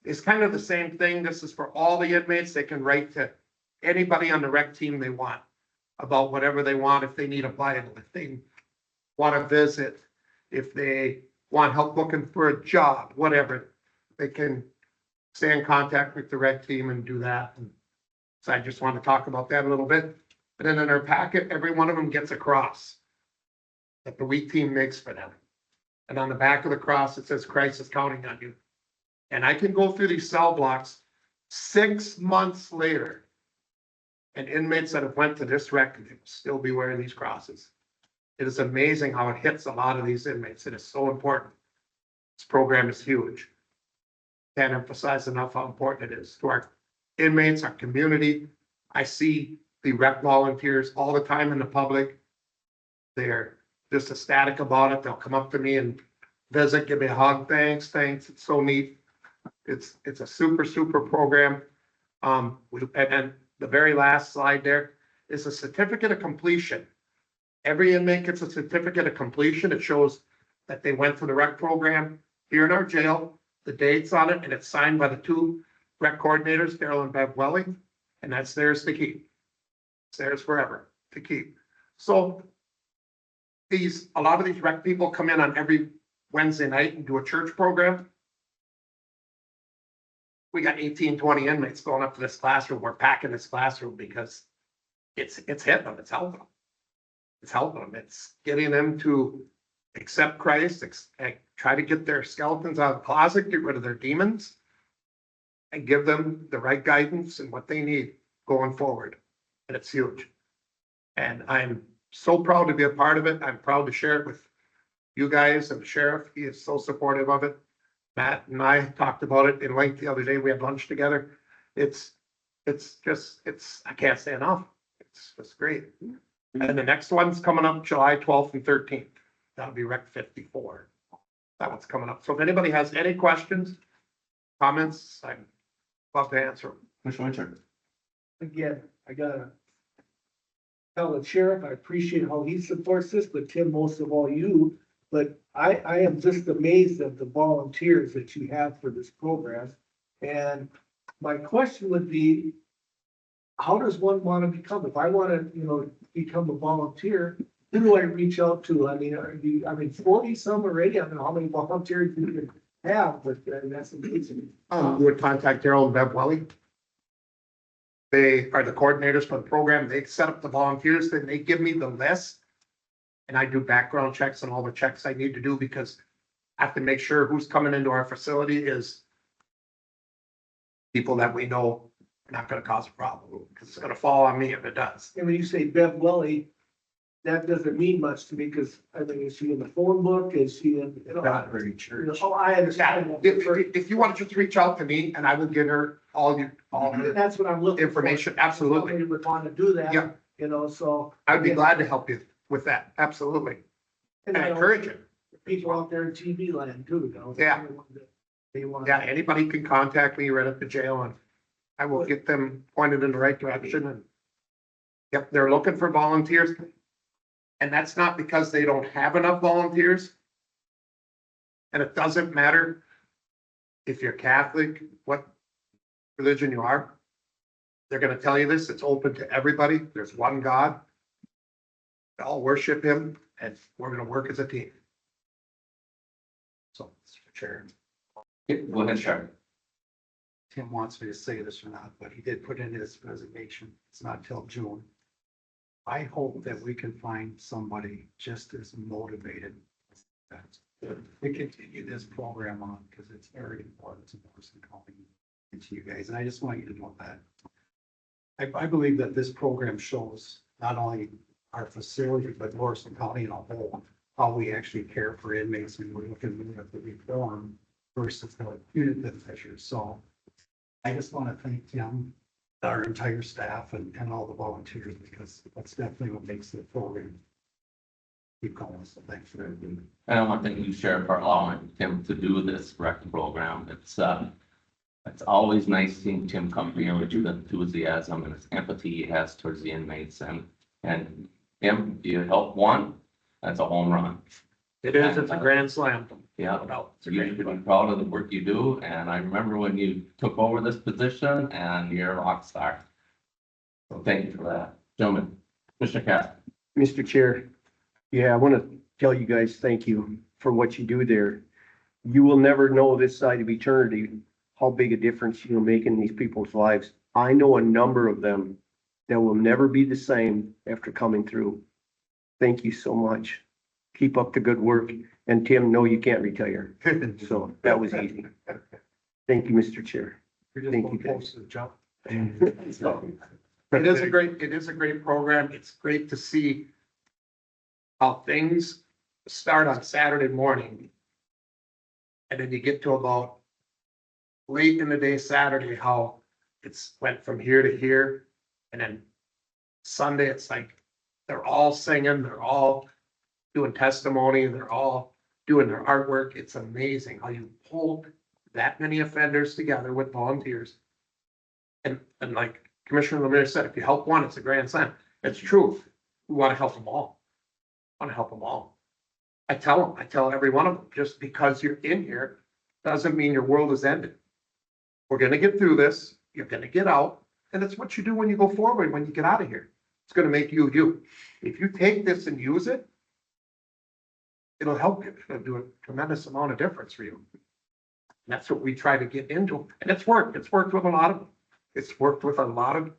is kind of the same thing. This is for all the inmates. They can write to anybody on the rec team they want about whatever they want. If they need a Bible, if they want to visit, if they want help looking for a job, whatever, they can stay in contact with the rec team and do that. And so I just want to talk about that a little bit. And then in our packet, every one of them gets a cross that the WHEAT team makes for them. And on the back of the cross, it says, Christ is counting on you. And I can go through these cell blocks 6 months later, and inmates that have went to this rec will still be wearing these crosses. It is amazing how it hits a lot of these inmates. It is so important. This program is huge. Can't emphasize enough how important it is to our inmates, our community. I see the rec volunteers all the time in the public. They're just ecstatic about it. They'll come up to me and visit, give me a hug. Thanks. It's so neat. It's a super program. And the very last slide there is a certificate of completion. Every inmate gets a certificate of completion. It shows that they went through the rec program here in our jail, the dates on it, and it's signed by the two rec coordinators, Daryl and Bev Welling, and that's theirs to keep. It's theirs forever to keep. So a lot of these rec people come in on every Wednesday night and do a church program. We got 18, 20 inmates going up to this classroom. We're packing this classroom because it's hitting them, it's helping them. It's helping them. It's getting them to accept Christ, try to get their skeletons out of the closet, get rid of their demons, and give them the right guidance and what they need going forward. And it's huge. And I'm so proud to be a part of it. I'm proud to share it with you guys and the sheriff. He is so supportive of it. Matt and I talked about it in length the other day. We had lunch together. It's I can't say enough. It's just great. And the next one's coming up July 12th and 13th. That'll be Rec 54. That one's coming up. So if anybody has any questions, comments, I'd love to answer them. Commissioner Winter. Again, I gotta tell the sheriff, I appreciate how he supports this, but Tim, most of all you. But I am just amazed at the volunteers that you have for this program. And my question would be, how does one want to become? If I want to, become a volunteer, who do I reach out to? I mean, 40 some already. I don't know how many volunteers you can have, but that's amazing. You would contact Daryl and Bev Welling. They are the coordinators for the program. They set up the volunteers, then they give me the list. And I do background checks and all the checks I need to do because I have to make sure who's coming into our facility is people that we know are not gonna cause a problem, because it's gonna fall on me if it does. And when you say Bev Welly, that doesn't mean much to me because I think is she in the phone book? Is she in? Not very church. Oh, I understand. If you want to just reach out to me and I will give her all the That's what I'm looking for. information, absolutely. Somebody would want to do that. Yeah. So. I'd be glad to help you with that, absolutely. And I encourage it. People out there in TV land too, Yeah. They want. Yeah, anybody can contact me right at the jail and I will get them pointed in the right direction and. Yep, they're looking for volunteers. And that's not because they don't have enough volunteers. And it doesn't matter if you're Catholic, what religion you are. They're gonna tell you this, it's open to everybody. There's one God. We all worship him and we're gonna work as a team. So, Mr. Chair. Go ahead, Sheriff. Tim wants me to say this or not, but he did put in his resignation. It's not till June. I hope that we can find somebody just as motivated as that. We continue this program on because it's very important to Morrison County and to you guys. And I just want you to know that. I believe that this program shows not only our facility, but Morrison County in a whole, how we actually care for inmates and we're looking at the reform versus the punitive measures. So I just want to thank Tim, our entire staff and all the volunteers, because that's definitely what makes the program keep going. So thanks for everything. And I want to thank you, Sheriff, for allowing Tim to do this rec program. It's always nice seeing Tim come here with the enthusiasm and his empathy he has towards the inmates and him, you help one, that's a home run. It is, it's a grand slam. Yeah, you should be proud of the work you do, and I remember when you took over this position and you're a rock star. So thank you for that. Gentlemen, Commissioner Cass. Mr. Chair, I want to tell you guys, thank you for what you do there. You will never know this side of eternity, how big a difference you'll make in these people's lives. I know a number of them that will never be the same after coming through. Thank you so much. Keep up the good work. And Tim, no, you can't retire. So that was easy. Thank you, Mr. Chair. Thank you, guys. It is a great program. It's great to see how things start on Saturday morning. And then you get to about late in the day Saturday, how it's went from here to here. And then Sunday, it's like they're all singing, they're all doing testimony, they're all doing their artwork. It's amazing how you pulled that many offenders together with volunteers. And like Commissioner Lemire said, if you help one, it's a grand slam. It's true. We want to help them all. Want to help them all. I tell every one of them, just because you're in here doesn't mean your world is ended. We're gonna get through this. You're gonna get out. And it's what you do when you go forward, when you get out of here. It's gonna make you you. If you take this and use it, it'll help you. It'll do a tremendous amount of difference for you. That's what we try to get into, and it's worked. It's worked with a lot of, it's worked with a lot of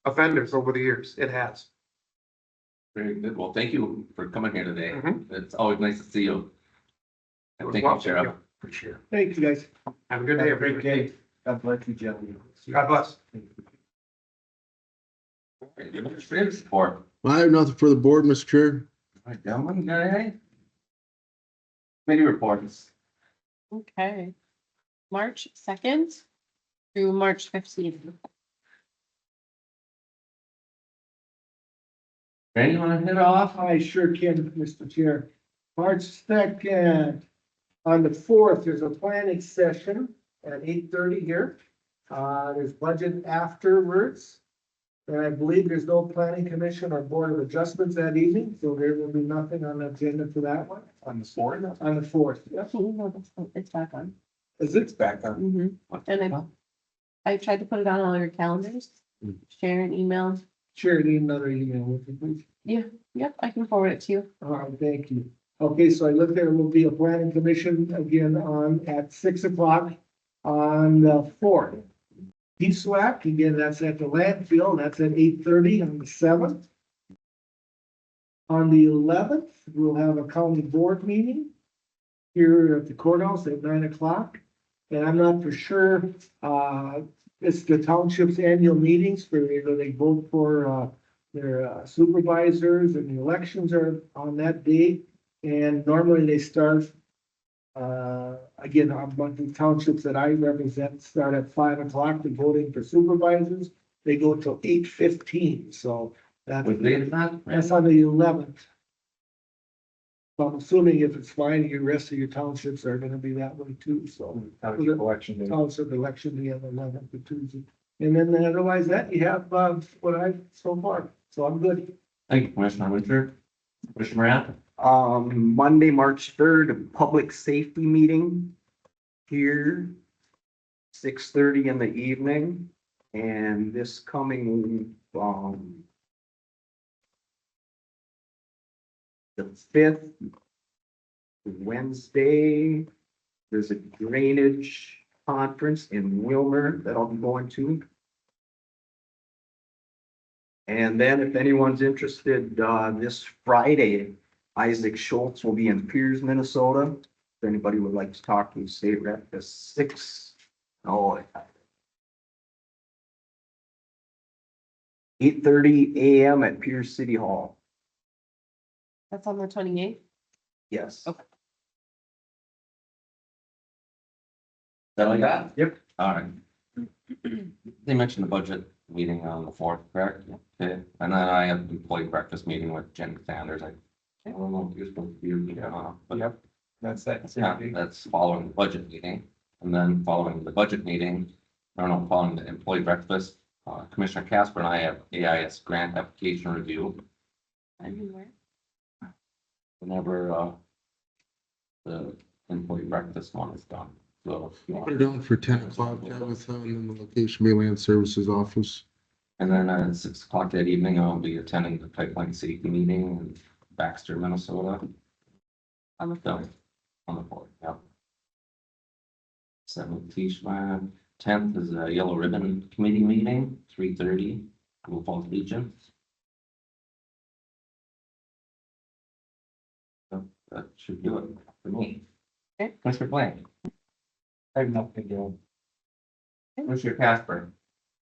offenders over the years. It has. Very good. Well, thank you for coming here today. Mhm. It's always nice to see you. It was Thank you, welcome. Sheriff. Appreciate it. Thank you, guys. Have a good day, everybody. God bless you, gentlemen. God bless. Administrative support. I have nothing for the board, Mr. Chair. All right, gentlemen, you got anything? Committee reports. Okay. March 2nd through March 15th. Randy, you wanna hit off? I sure can, Mr. Chair. March 2nd, on the 4th, there's a planning session at 8:30 here. There's budget afterwards. And I believe there's no planning commission or board of adjustments that evening, so there will be nothing on the agenda for that one. On the board, On the 4th, yep. It's back on. Is it? it's back on. Mm-hmm. And I tried to put it on all your calendars, share an email. Share it in another email with you, please. Yep, I can forward it to you. All right, thank you. Okay, so I looked there will be a planning commission again at 6 o'clock on the 4th. DSWAC, again, that's at the landfill, that's at 8:30 on the 7th. On the 11th, we'll have a county board meeting here at the courthouse at 9 o'clock. And I'm not for sure, it's the township's annual meetings for, they vote for, their supervisors, and the elections are on that date. And normally they start, again, among the townships that I represent, start at 5 o'clock, the voting for supervisors. They go till 8:15, so that's, What day is that? that's on the 11th. So I'm assuming if it's fine, the rest of your townships are gonna be that way too, so. Township election day. Township election, the 11th, the Tuesday. And then otherwise that, you have, what I, so far, so I'm good. Thank you, Commissioner Winter. Commissioner Moran? Monday, March 3rd, a public safety meeting here, 6:30 in the evening. And this coming, the 5th, Wednesday, there's a drainage conference in Wilmer that I'll be going to. And then if anyone's interested, this Friday, Isaac Schultz will be in Piers, Minnesota. If anybody would like to talk to state rep, the 8:30 AM at Piers City Hall. That's on the 28th. Yes. Okay. That all you got? Yep. All right. They mentioned the budget meeting on the 4th, correct? Okay, and then I have employee breakfast meeting with Jen Sanders. I don't know if you're supposed to be, but Yep, that's that. yeah, that's following the budget meeting. And then following the budget meeting, I don't know, following the employee breakfast, Commissioner Casper and I have AIS grant application review. Whenever, the employee breakfast one is done. So, Put it down for 10 o'clock, Tabitha, and then the location be Land Services Office. and then at 6 o'clock that evening, I'll be attending the pipeline safety meeting in Baxter, Minnesota. On the So, 4th. on the 4th, yep. 7th, Tishman, 10th is a Yellow Ribbon Committee meeting, 3:30, Blue Falls Legion. So that should do it for me. Okay. Commissioner Blank, I have nothing to do. Commissioner Casper,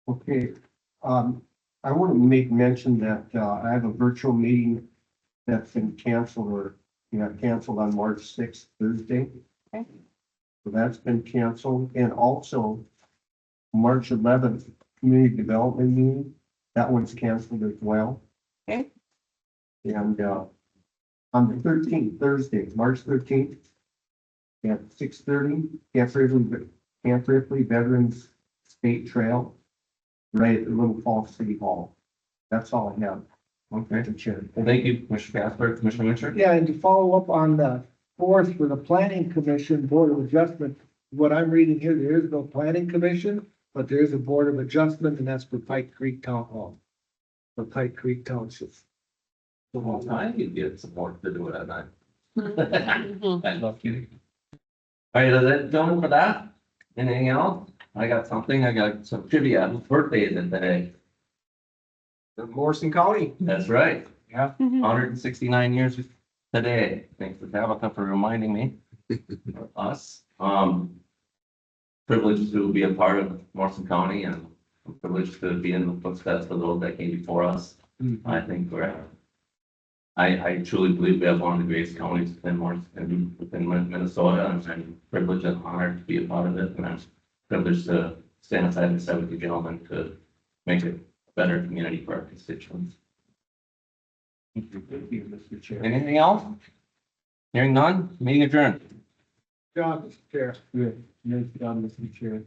Okay, I want to make mention that, I have a virtual meeting that's been canceled or, canceled on March 6th, Thursday. Okay. So that's been canceled, and also March 11th, community development meeting, that one's canceled as well. Okay. And, on the 13th, Thursday, March 13th, at 6:30, Camp Ripley Veterans State Trail. right at the Little Falls City Hall. That's all I have, Okay. Mr. Chair. Well, thank you, Commissioner Casper, Commissioner Winter. Yeah, and to follow up on the fourth for the planning commission, board of adjustment, what I'm reading here, there is no planning commission, but there is a board of adjustment, and that's for Pike Creek Town Hall. For Pike Creek Township. Well, I need to get support to do it at night. Mhm. I love you. All right, is that done for that? Anything else? I got something, I got some trivia, whose birthday is it today? Morrison County. That's right, Mhm. 169 years today. Thanks to Tabitha for reminding me. of Us, privileged to be a part of Morrison County and privileged to be in the footsteps of those that came before us. I think I truly believe we have one of the greatest counties within Minnesota, and I'm privileged and honored to be a part of it, and I'm privileged to stand aside and sit with you gentlemen to make it a better community for our constituents. Thank you, Mr. Chair. Anything else? Hearing none, meeting adjourned. John, Mr. Chair. Good, nice job, Mr. Chair.